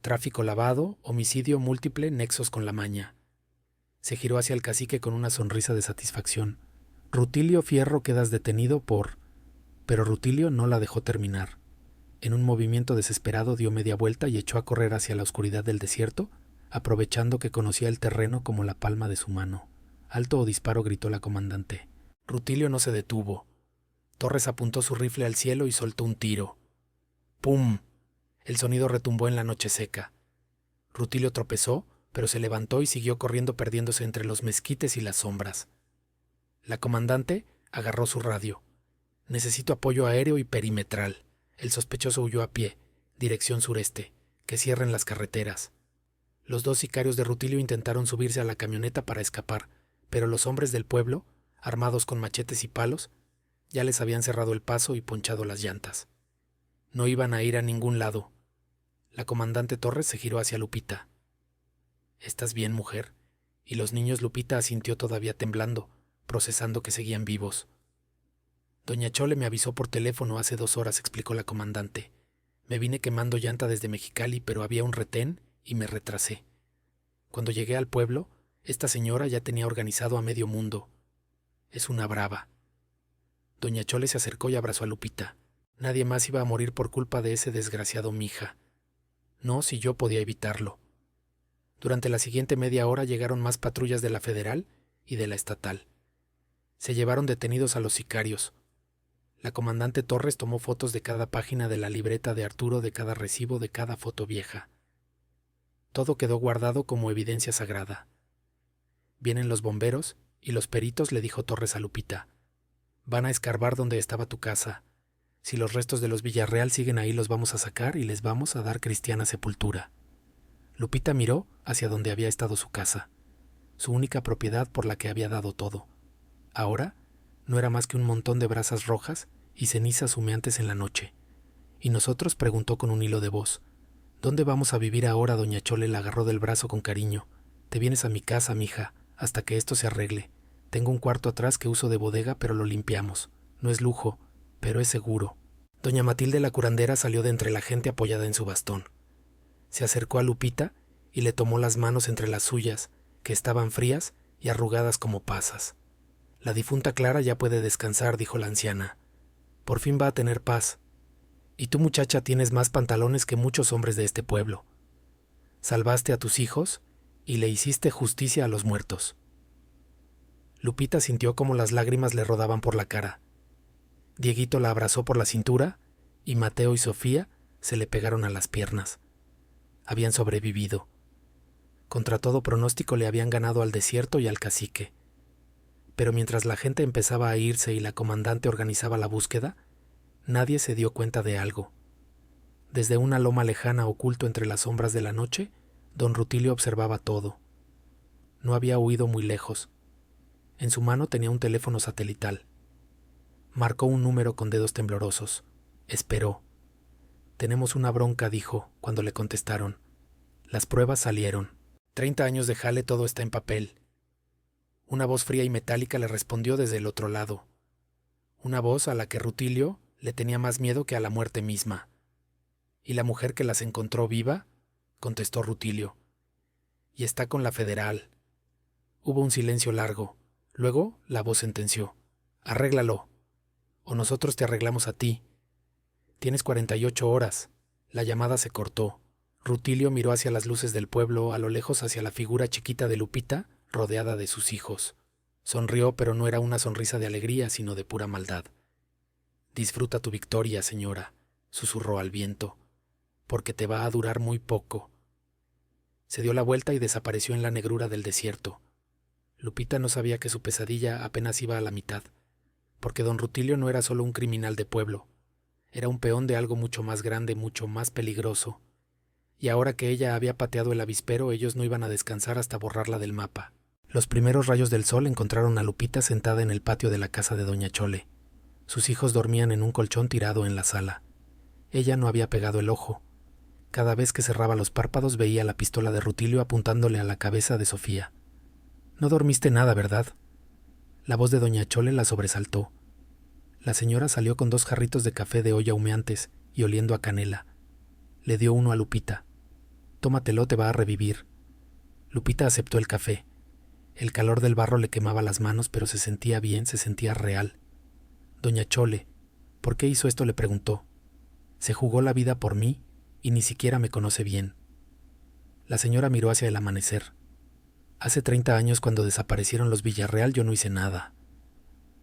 Tráfico lavado, homicidio múltiple, nexos con la maña». Se giró hacia el cacique con una sonrisa de satisfacción. «Rutilio Fierro, quedas detenido por...». Pero Rutilio no la dejó terminar. En un movimiento desesperado dio media vuelta y echó a correr hacia la oscuridad del desierto, aprovechando que conocía el terreno como la palma de su mano. «Alto o disparo», gritó la comandante. Rutilio no se detuvo. Torres apuntó su rifle al cielo y soltó un tiro. ¡Pum! El sonido retumbó en la noche seca. Rutilio tropezó, pero se levantó y siguió corriendo, perdiéndose entre los mezquites y las sombras. La comandante agarró su radio. «Necesito apoyo aéreo y perimetral». El sospechoso huyó a pie, dirección sureste. «Que cierren las carreteras». Los 2 sicarios de Rutilio intentaron subirse a la camioneta para escapar, pero los hombres del pueblo, armados con machetes y palos, ya les habían cerrado el paso y ponchado las llantas. No iban a ir a ningún lado. La comandante Torres se giró hacia Lupita. ¿Estás bien, mujer? Y los niños. Lupita asintió todavía temblando, procesando que seguían vivos. Doña Chole me avisó por teléfono hace 2 horas, explicó la comandante. Me vine quemando llanta desde Mexicali, pero había un retén y me retrasé. Cuando llegué al pueblo, esta señora ya tenía organizado a medio mundo. Es una brava. Doña Chole se acercó y abrazó a Lupita. Nadie más iba a morir por culpa de ese desgraciado mija. No, si yo podía evitarlo. Durante la siguiente media hora llegaron más patrullas de la federal y de la estatal. Se llevaron detenidos a los sicarios. La comandante Torres tomó fotos de cada página de la libreta de Arturo, de cada recibo, de cada foto vieja. Todo quedó guardado como evidencia sagrada. Vienen los bomberos y los peritos, le dijo Torres a Lupita. Van a escarbar donde estaba tu casa. Si los restos de los Villarreal siguen ahí, los vamos a sacar y les vamos a dar cristiana sepultura. Lupita miró hacia donde había estado su casa, su única propiedad por la que había dado todo. Ahora no era más que un montón de brasas rojas y cenizas humeantes en la noche. ¿Y nosotros?, preguntó con un hilo de voz. ¿Dónde vamos a vivir ahora? Doña Chole la agarró del brazo con cariño. Te vienes a mi casa, mija, hasta que esto se arregle. Tengo un cuarto atrás que uso de bodega, pero lo limpiamos. No es lujo, pero es seguro. Doña Matilde la curandera salió de entre la gente apoyada en su bastón. Se acercó a Lupita y le tomó las manos entre las suyas, que estaban frías y arrugadas como pasas. La difunta Clara ya puede descansar, dijo la anciana. Por fin va a tener paz. Y tú, muchacha, tienes más pantalones que muchos hombres de este pueblo. Salvaste a tus hijos y le hiciste justicia a los muertos. Lupita sintió como las lágrimas le rodaban por la cara. Dieguito la abrazó por la cintura y Mateo y Sofía se le pegaron a las piernas. Habían sobrevivido. Contra todo pronóstico le habían ganado al desierto y al cacique. Pero mientras la gente empezaba a irse y la comandante organizaba la búsqueda, nadie se dio cuenta de algo. Desde una loma lejana, oculto entre las sombras de la noche, don Rutilio observaba todo. No había huido muy lejos. En su mano tenía un teléfono satelital. Marcó un número con dedos temblorosos. Esperó. Tenemos una bronca, dijo, cuando le contestaron. Las pruebas salieron. 30 años de jale, todo está en papel. Una voz fría y metálica le respondió desde el otro lado. Una voz a la que Rutilio le tenía más miedo que a la muerte misma. ¿Y la mujer que las encontró viva?, contestó Rutilio. Y está con la federal. Hubo un silencio largo. Luego la voz sentenció. Arréglalo. O nosotros te arreglamos a ti. Tienes 48 horas. La llamada se cortó. Rutilio miró hacia las luces del pueblo, a lo lejos hacia la figura chiquita de Lupita, rodeada de sus hijos. Sonrió, pero no era una sonrisa de alegría, sino de pura maldad. Disfruta tu victoria, señora, susurró al viento, porque te va a durar muy poco. Se dio la vuelta y desapareció en la negrura del desierto. Lupita no sabía que su pesadilla apenas iba a la mitad, porque don Rutilio no era solo un criminal de pueblo, era un peón de algo mucho más grande, mucho más peligroso. Y ahora que ella había pateado el avispero, ellos no iban a descansar hasta borrarla del mapa. Los primeros rayos del sol encontraron a Lupita sentada en el patio de la casa de doña Chole. Sus hijos dormían en un colchón tirado en la sala. Ella no había pegado el ojo. Cada vez que cerraba los párpados veía la pistola de Rutilio apuntándole a la cabeza de Sofía. No dormiste nada, ¿verdad? La voz de doña Chole la sobresaltó. La señora salió con 2 jarritos de café de olla humeantes y oliendo a canela. Le dio uno a Lupita. Tómatelo, te va a revivir. Lupita aceptó el café. El calor del barro le quemaba las manos, pero se sentía bien, se sentía real. Doña Chole, ¿por qué hizo esto?, le preguntó. Se jugó la vida por mí y ni siquiera me conoce bien. La señora miró hacia el amanecer. Hace 30 años, cuando desaparecieron los Villarreal, yo no hice nada.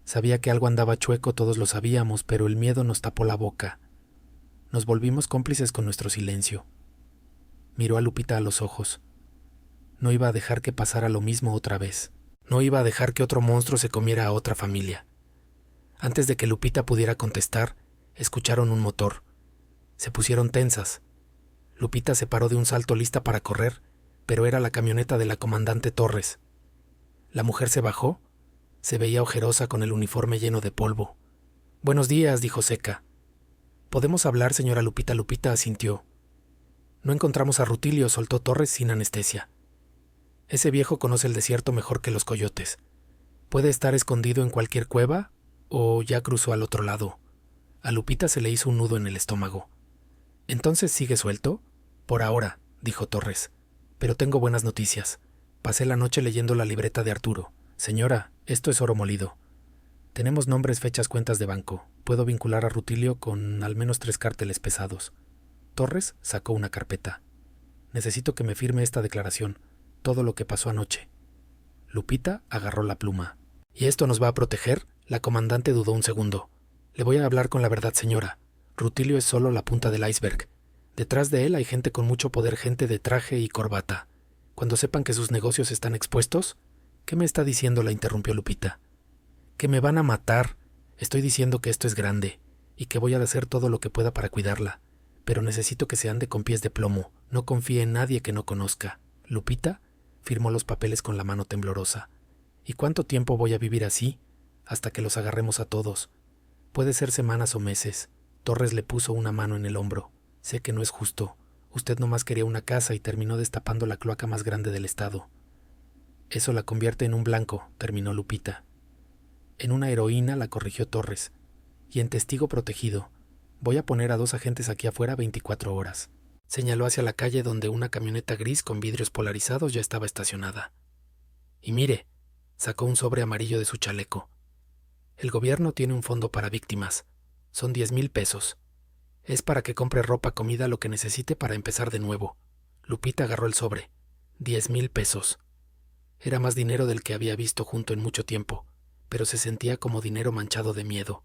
Sabía que algo andaba chueco, todos lo sabíamos, pero el miedo nos tapó la boca. Nos volvimos cómplices con nuestro silencio. Miró a Lupita a los ojos. No iba a dejar que pasara lo mismo otra vez. No iba a dejar que otro monstruo se comiera a otra familia. Antes de que Lupita pudiera contestar, escucharon un motor. Se pusieron tensas. Lupita se paró de un salto lista para correr, pero era la camioneta de la comandante Torres. La mujer se bajó. Se veía ojerosa con el uniforme lleno de polvo. «Buenos días», dijo seca. «¿Podemos hablar, señora Lupita?» Lupita asintió. «No encontramos a Rutilio», soltó Torres sin anestesia. «Ese viejo conoce el desierto mejor que los coyotes. Puede estar escondido en cualquier cueva o ya cruzó al otro lado». A Lupita se le hizo un nudo en el estómago. «¿Entonces sigue suelto?» «Por ahora», dijo Torres. «Pero tengo buenas noticias. Pasé la noche leyendo la libreta de Arturo. Señora, esto es oro molido. Tenemos nombres, fechas, cuentas de banco. Puedo vincular a Rutilio con al menos 3 cárteles pesados». Torres sacó una carpeta. «Necesito que me firme esta declaración. Todo lo que pasó anoche». Lupita agarró la pluma. «¿Y esto nos va a proteger?» La comandante dudó un segundo. «Le voy a hablar con la verdad, señora. Rutilio es solo la punta del iceberg. Detrás de él hay gente con mucho poder, gente de traje y corbata. Cuando sepan que sus negocios están expuestos...» «¿Qué me está diciendo?», la interrumpió Lupita. «Que me van a matar. Estoy diciendo que esto es grande y que voy a hacer todo lo que pueda para cuidarla. Pero necesito que se ande con pies de plomo. No confíe en nadie que no conozca». Lupita firmó los papeles con la mano temblorosa. «¿Y cuánto tiempo voy a vivir así? Hasta que los agarremos a todos. Puede ser semanas o meses». Torres le puso una mano en el hombro. «Sé que no es justo. Usted nomás quería una casa y terminó destapando la cloaca más grande del estado». «Eso la convierte en un blanco», terminó Lupita. «En una heroína», la corrigió Torres. «Y en testigo protegido. Voy a poner a 2 agentes aquí afuera 24 horas». Señaló hacia la calle donde una camioneta gris con vidrios polarizados ya estaba estacionada. «Y mire», sacó un sobre amarillo de su chaleco. «El gobierno tiene un fondo para víctimas. Son 10,000 pesos. Es para que compre ropa, comida, lo que necesite para empezar de nuevo». Lupita agarró el sobre. 10,000 pesos. Era más dinero del que había visto junto en mucho tiempo, pero se sentía como dinero manchado de miedo.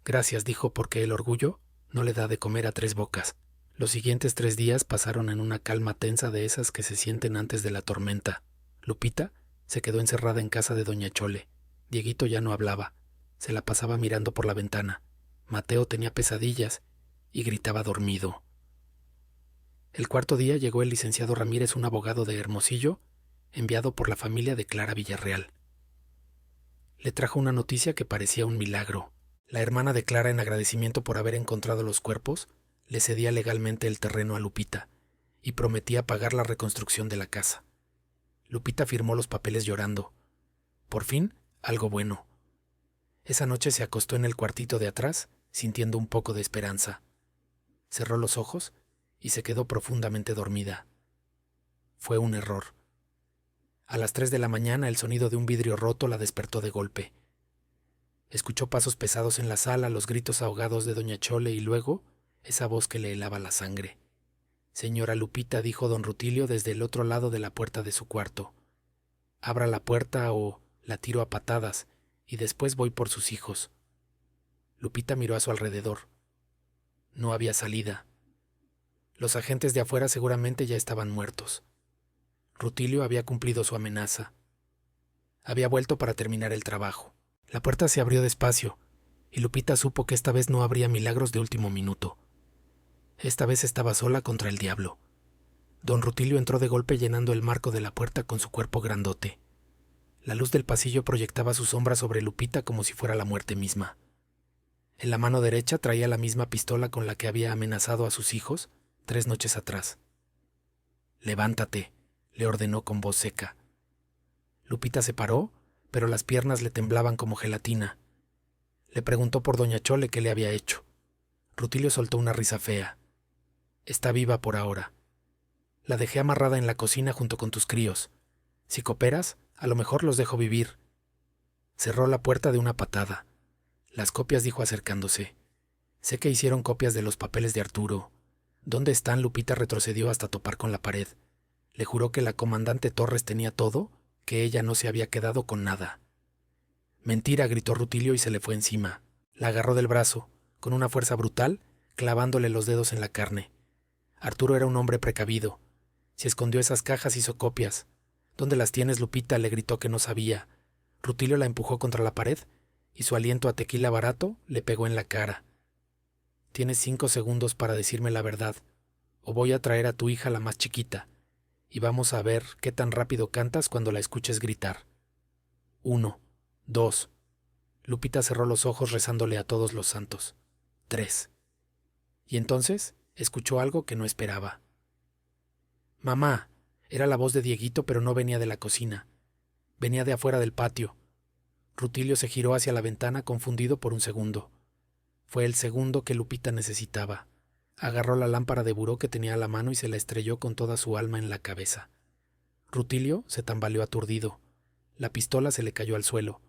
«Gracias», dijo, porque el orgullo no le da de comer a 3 bocas. Los siguientes 3 días pasaron en una calma tensa de esas que se sienten antes de la tormenta. Lupita se quedó encerrada en casa de doña Chole. Dieguito ya no hablaba. Se la pasaba mirando por la ventana. Mateo tenía pesadillas y gritaba dormido. El 4.º día llegó el licenciado Ramírez, un abogado de Hermosillo, enviado por la familia de Clara Villarreal. Le trajo una noticia que parecía un milagro. La hermana de Clara, en agradecimiento por haber encontrado los cuerpos, le cedía legalmente el terreno a Lupita y prometía pagar la reconstrucción de la casa. Lupita firmó los papeles llorando. Por fin, algo bueno. Esa noche se acostó en el cuartito de atrás, sintiendo un poco de esperanza. Cerró los ojos y se quedó profundamente dormida. Fue un error. A las 3 de la mañana el sonido de un vidrio roto la despertó de golpe. Escuchó pasos pesados en la sala, los gritos ahogados de doña Chole y luego esa voz que le helaba la sangre. «Señora Lupita», dijo don Rutilio desde el otro lado de la puerta de su cuarto. «Abra la puerta o la tiro a patadas y después voy por sus hijos». Lupita miró a su alrededor. No había salida. Los agentes de afuera seguramente ya estaban muertos. Rutilio había cumplido su amenaza. Había vuelto para terminar el trabajo. La puerta se abrió despacio y Lupita supo que esta vez no habría milagros de último minuto. Esta vez estaba sola contra el diablo. Don Rutilio entró de golpe llenando el marco de la puerta con su cuerpo grandote. La luz del pasillo proyectaba su sombra sobre Lupita como si fuera la muerte misma. En la mano derecha traía la misma pistola con la que había amenazado a sus hijos 3 noches atrás. «Levántate», le ordenó con voz seca. Lupita se paró, pero las piernas le temblaban como gelatina. Le preguntó por doña Chole qué le había hecho. Rutilio soltó una risa fea. «Está viva por ahora. La dejé amarrada en la cocina junto con tus críos. Si cooperas, a lo mejor los dejo vivir». Cerró la puerta de una patada. «Las copias», dijo acercándose. «Sé que hicieron copias de los papeles de Arturo. ¿Dónde están?». Lupita retrocedió hasta topar con la pared. Le juró que la comandante Torres tenía todo, que ella no se había quedado con nada. «Mentira», gritó Rutilio y se le fue encima. La agarró del brazo, con una fuerza brutal, clavándole los dedos en la carne. Arturo era un hombre precavido. Si escondió esas cajas, hizo copias. «¿Dónde las tienes, Lupita?», le gritó que no sabía. Rutilio la empujó contra la pared y su aliento a tequila barato le pegó en la cara. «Tienes 5 segundos para decirme la verdad, o voy a traer a tu hija, la más chiquita, y vamos a ver qué tan rápido cantas cuando la escuches gritar. 1, 2. Lupita cerró los ojos rezándole a todos los santos. 3. Y entonces escuchó algo que no esperaba. «Mamá», era la voz de Dieguito, pero no venía de la cocina. Venía de afuera del patio. Rutilio se giró hacia la ventana confundido por un segundo. Fue el segundo que Lupita necesitaba. Agarró la lámpara de buró que tenía a la mano y se la estrelló con toda su alma en la cabeza. Rutilio se tambaleó aturdido. La pistola se le cayó al suelo.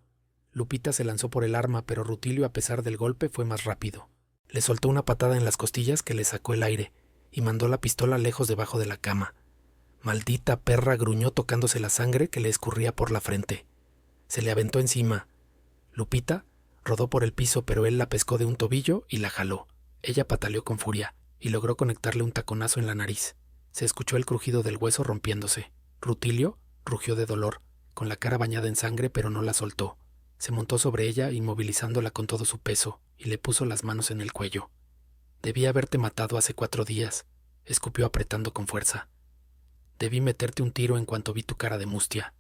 Lupita se lanzó por el arma, pero Rutilio, a pesar del golpe, fue más rápido. Le soltó una patada en las costillas que le sacó el aire y mandó la pistola lejos debajo de la cama. «Maldita perra», gruñó tocándose la sangre que le escurría por la frente. Se le aventó encima. Lupita rodó por el piso, pero él la pescó de un tobillo y la jaló. Ella pataleó con furia y logró conectarle un taconazo en la nariz. Se escuchó el crujido del hueso rompiéndose. Rutilio rugió de dolor, con la cara bañada en sangre, pero no la soltó. Se montó sobre ella, inmovilizándola con todo su peso, y le puso las manos en el cuello. «Debí haberte matado hace 4 días», escupió apretando con fuerza. «Debí meterte un tiro en cuanto vi tu cara de mustia».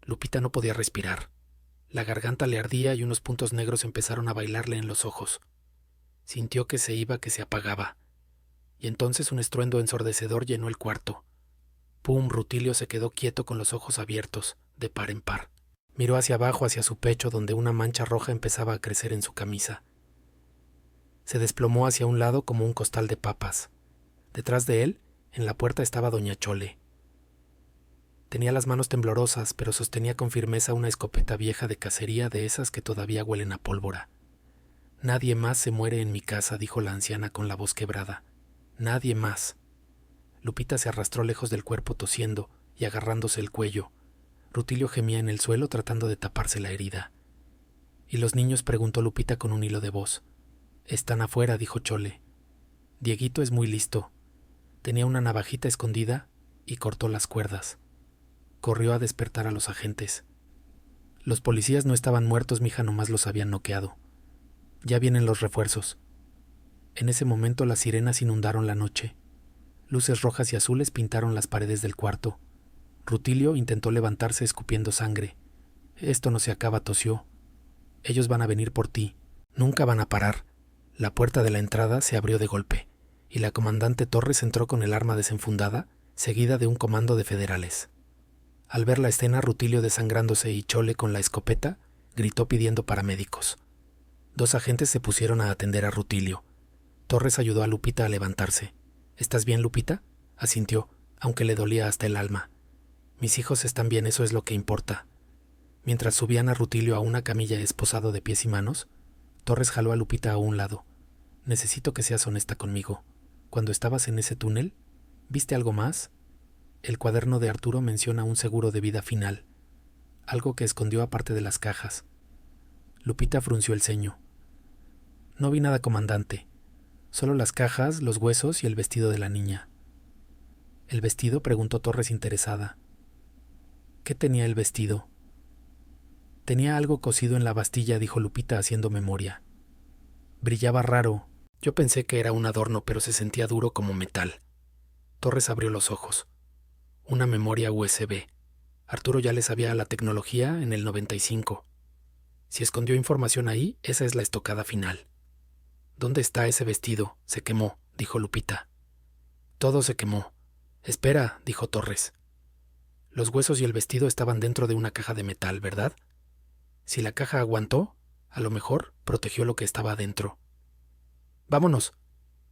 Lupita no podía respirar. La garganta le ardía y unos puntos negros empezaron a bailarle en los ojos. Sintió que se iba, que se apagaba. Y entonces un estruendo ensordecedor llenó el cuarto. ¡Pum! Rutilio se quedó quieto con los ojos abiertos, de par en par. Miró hacia abajo, hacia su pecho, donde una mancha roja empezaba a crecer en su camisa. Se desplomó hacia un lado como un costal de papas. Detrás de él, en la puerta, estaba doña Chole. Tenía las manos temblorosas, pero sostenía con firmeza una escopeta vieja de cacería, de esas que todavía huelen a pólvora. «Nadie más se muere en mi casa», dijo la anciana con la voz quebrada. «Nadie más». Lupita se arrastró lejos del cuerpo tosiendo y agarrándose el cuello. Rutilio gemía en el suelo tratando de taparse la herida. «¿Y los niños?», preguntó Lupita con un hilo de voz. «Están afuera», dijo Chole. «Dieguito es muy listo. Tenía una navajita escondida y cortó las cuerdas». Corrió a despertar a los agentes. «Los policías no estaban muertos, mija, nomás los habían noqueado. Ya vienen los refuerzos». En ese momento las sirenas inundaron la noche. Luces rojas y azules pintaron las paredes del cuarto. Rutilio intentó levantarse escupiendo sangre. «Esto no se acaba», tosió. «Ellos van a venir por ti. Nunca van a parar». La puerta de la entrada se abrió de golpe, y la comandante Torres entró con el arma desenfundada, seguida de un comando de federales. Al ver la escena, Rutilio desangrándose y Chole con la escopeta, gritó pidiendo paramédicos. 2 agentes se pusieron a atender a Rutilio. Torres ayudó a Lupita a levantarse. «¿Estás bien, Lupita?», asintió, aunque le dolía hasta el alma. «Mis hijos están bien, eso es lo que importa». Mientras subían a Rutilio a una camilla esposado de pies y manos, Torres jaló a Lupita a un lado. «Necesito que seas honesta conmigo. Cuando estabas en ese túnel, ¿viste algo más?» El cuaderno de Arturo menciona un seguro de vida final, algo que escondió aparte de las cajas. Lupita frunció el ceño. «No vi nada, comandante. Solo las cajas, los huesos y el vestido de la niña». «¿El vestido?», preguntó Torres interesada. «¿Qué tenía el vestido?» «Tenía algo cosido en la bastilla», dijo Lupita haciendo memoria. «Brillaba raro. Yo pensé que era un adorno, pero se sentía duro como metal». Torres abrió los ojos. Una memoria USB. Arturo ya le sabía a la tecnología en el 95. Si escondió información ahí, esa es la estocada final. «¿Dónde está ese vestido? Se quemó», dijo Lupita. «Todo se quemó». «Espera», dijo Torres. «Los huesos y el vestido estaban dentro de una caja de metal, ¿verdad? Si la caja aguantó, a lo mejor protegió lo que estaba adentro». «Vámonos».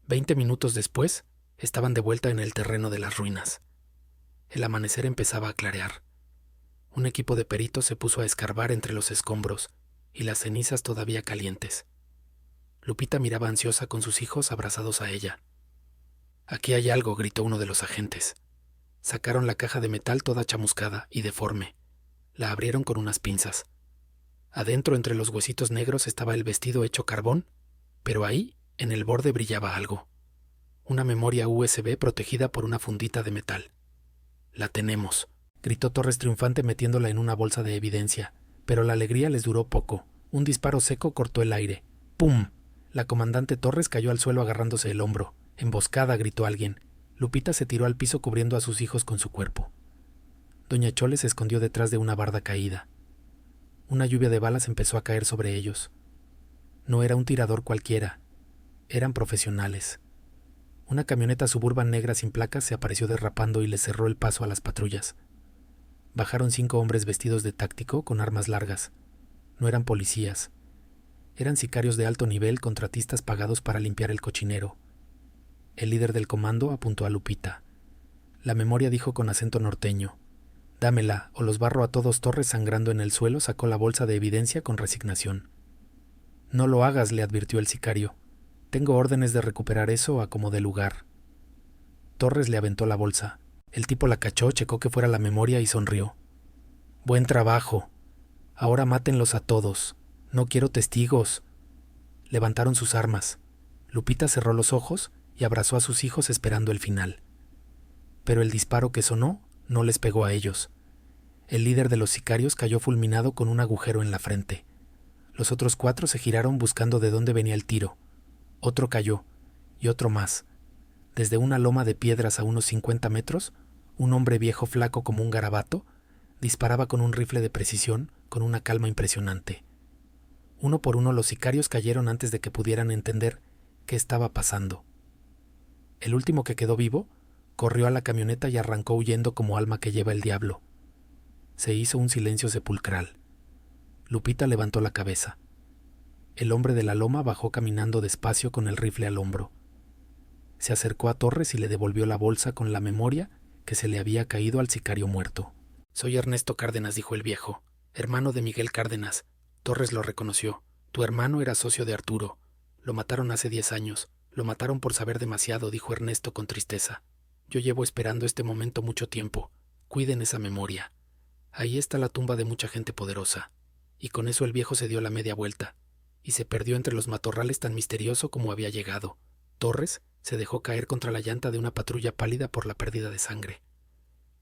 20 minutos después, estaban de vuelta en el terreno de las ruinas. El amanecer empezaba a clarear. Un equipo de peritos se puso a escarbar entre los escombros y las cenizas todavía calientes. Lupita miraba ansiosa con sus hijos abrazados a ella. «Aquí hay algo», gritó uno de los agentes. Sacaron la caja de metal toda chamuscada y deforme. La abrieron con unas pinzas. Adentro, entre los huesitos negros, estaba el vestido hecho carbón, pero ahí, en el borde, brillaba algo. Una memoria USB protegida por una fundita de metal. «La tenemos», gritó Torres triunfante metiéndola en una bolsa de evidencia, pero la alegría les duró poco. Un disparo seco cortó el aire. ¡Pum! La comandante Torres cayó al suelo agarrándose el hombro. «Emboscada», gritó alguien. Lupita se tiró al piso cubriendo a sus hijos con su cuerpo. Doña Chole se escondió detrás de una barda caída. Una lluvia de balas empezó a caer sobre ellos. No era un tirador cualquiera. Eran profesionales. Una camioneta Suburban negra sin placas se apareció derrapando y les cerró el paso a las patrullas. Bajaron 5 hombres vestidos de táctico con armas largas. No eran policías. Eran sicarios de alto nivel, contratistas pagados para limpiar el cochinero. El líder del comando apuntó a Lupita. La memoria dijo con acento norteño: «Dámela, o los barro a todos». Torres, sangrando en el suelo, sacó la bolsa de evidencia con resignación. «No lo hagas», le advirtió el sicario. «Tengo órdenes de recuperar eso a como de lugar». Torres le aventó la bolsa. El tipo la cachó, checó que fuera la memoria y sonrió. «Buen trabajo. Ahora mátenlos a todos. No quiero testigos». Levantaron sus armas. Lupita cerró los ojos y abrazó a sus hijos esperando el final. Pero el disparo que sonó no les pegó a ellos. El líder de los sicarios cayó fulminado con un agujero en la frente. Los otros 4 se giraron buscando de dónde venía el tiro. Otro cayó, y otro más. Desde una loma de piedras a unos 50 metros, un hombre viejo flaco como un garabato disparaba con un rifle de precisión con una calma impresionante. Uno por uno los sicarios cayeron antes de que pudieran entender qué estaba pasando. El último que quedó vivo corrió a la camioneta y arrancó huyendo como alma que lleva el diablo. Se hizo un silencio sepulcral. Lupita levantó la cabeza. El hombre de la loma bajó caminando despacio con el rifle al hombro. Se acercó a Torres y le devolvió la bolsa con la memoria que se le había caído al sicario muerto. «Soy Ernesto Cárdenas», dijo el viejo, «hermano de Miguel Cárdenas». Torres lo reconoció. «Tu hermano era socio de Arturo. Lo mataron hace 10 años. Lo mataron por saber demasiado», dijo Ernesto con tristeza. «Yo llevo esperando este momento mucho tiempo. Cuiden esa memoria. Ahí está la tumba de mucha gente poderosa». Y con eso el viejo se dio la media vuelta y se perdió entre los matorrales tan misterioso como había llegado. Torres se dejó caer contra la llanta de una patrulla pálida por la pérdida de sangre.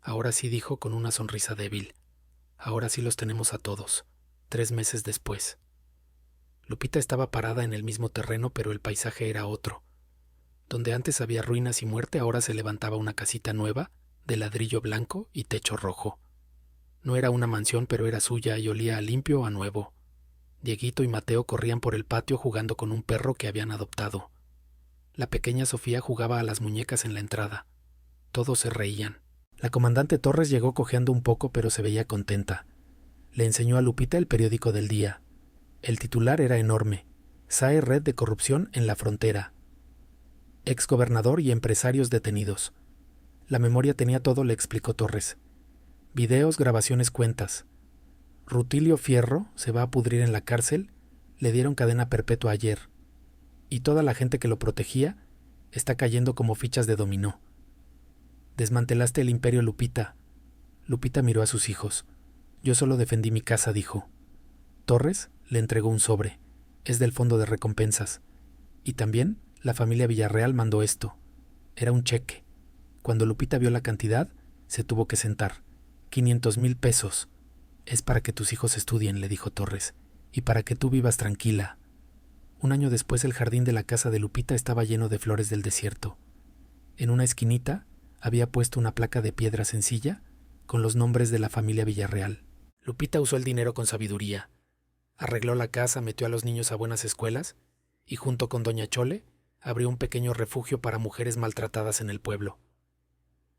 «Ahora sí», dijo con una sonrisa débil. «Ahora sí los tenemos a todos». 3 meses después. Lupita estaba parada en el mismo terreno, pero el paisaje era otro. Donde antes había ruinas y muerte, ahora se levantaba una casita nueva, de ladrillo blanco y techo rojo. No era una mansión, pero era suya y olía a limpio, a nuevo. Dieguito y Mateo corrían por el patio jugando con un perro que habían adoptado. La pequeña Sofía jugaba a las muñecas en la entrada. Todos se reían. La comandante Torres llegó cojeando un poco, pero se veía contenta. Le enseñó a Lupita el periódico del día. El titular era enorme: «SAE Red de Corrupción en la Frontera. Exgobernador y empresarios detenidos». La memoria tenía todo, le explicó Torres. Videos, grabaciones, cuentas. Rutilio Fierro se va a pudrir en la cárcel, le dieron cadena perpetua ayer. Y toda la gente que lo protegía está cayendo como fichas de dominó. Desmantelaste el imperio, Lupita. Lupita miró a sus hijos. «Yo solo defendí mi casa», dijo. Torres le entregó un sobre. «Es del fondo de recompensas. Y también la familia Villarreal mandó esto». Era un cheque. Cuando Lupita vio la cantidad, se tuvo que sentar. 500,000 pesos. «Es para que tus hijos estudien», le dijo Torres, «y para que tú vivas tranquila». 1 año después, el jardín de la casa de Lupita estaba lleno de flores del desierto. En una esquinita había puesto una placa de piedra sencilla con los nombres de la familia Villarreal. Lupita usó el dinero con sabiduría. Arregló la casa, metió a los niños a buenas escuelas y, junto con doña Chole, abrió un pequeño refugio para mujeres maltratadas en el pueblo.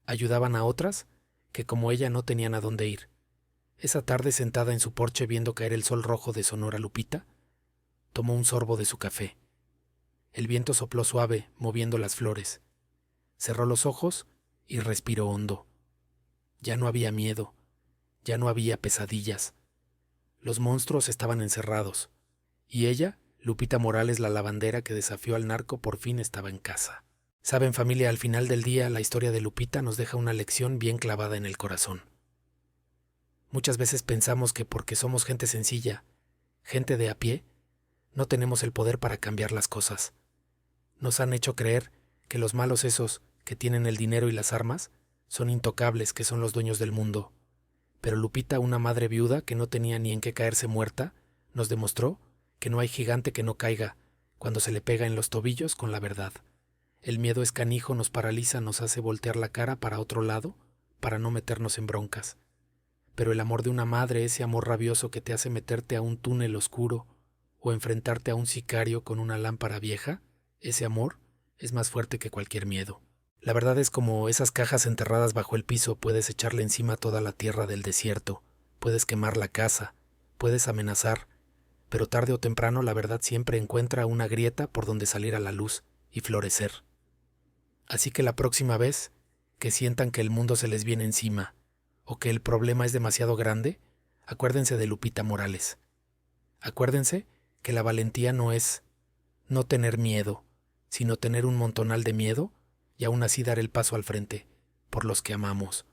Ayudaban a otras que, como ella, no tenían a dónde ir. Esa tarde, sentada en su porche viendo caer el sol rojo de Sonora, Lupita tomó un sorbo de su café. El viento sopló suave, moviendo las flores. Cerró los ojos y respiró hondo. Ya no había miedo, ya no había pesadillas. Los monstruos estaban encerrados, y ella, Lupita Morales, la lavandera que desafió al narco, por fin estaba en casa. Saben, familia, al final del día la historia de Lupita nos deja una lección bien clavada en el corazón. Muchas veces pensamos que porque somos gente sencilla, gente de a pie, no tenemos el poder para cambiar las cosas. Nos han hecho creer que los malos, esos que tienen el dinero y las armas, son intocables, que son los dueños del mundo. Pero Lupita, una madre viuda que no tenía ni en qué caerse muerta, nos demostró que no hay gigante que no caiga cuando se le pega en los tobillos con la verdad. El miedo es canijo, nos paraliza, nos hace voltear la cara para otro lado para no meternos en broncas. Pero el amor de una madre, ese amor rabioso que te hace meterte a un túnel oscuro o enfrentarte a un sicario con una lámpara vieja, Ese amor es más fuerte que cualquier miedo. La verdad es como esas cajas enterradas bajo el piso, puedes echarle encima toda la tierra del desierto, puedes quemar la casa, puedes amenazar, pero tarde o temprano la verdad siempre encuentra una grieta por donde salir a la luz y florecer. Así que la próxima vez que sientan que el mundo se les viene encima o que el problema es demasiado grande, acuérdense de Lupita Morales. Acuérdense que la valentía no es no tener miedo, sino tener un montonal de miedo y aún así dar el paso al frente, por los que amamos.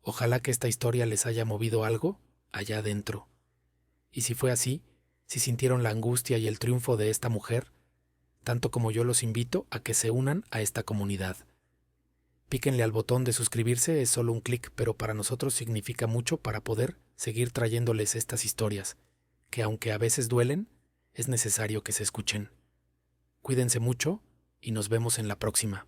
Ojalá que esta historia les haya movido algo allá adentro. Y si fue así, si sintieron la angustia y el triunfo de esta mujer, tanto como yo los invito a que se unan a esta comunidad. Píquenle al botón de suscribirse, es solo un clic, pero para nosotros significa mucho para poder seguir trayéndoles estas historias, que aunque a veces duelen, es necesario que se escuchen. Cuídense mucho y nos vemos en la próxima.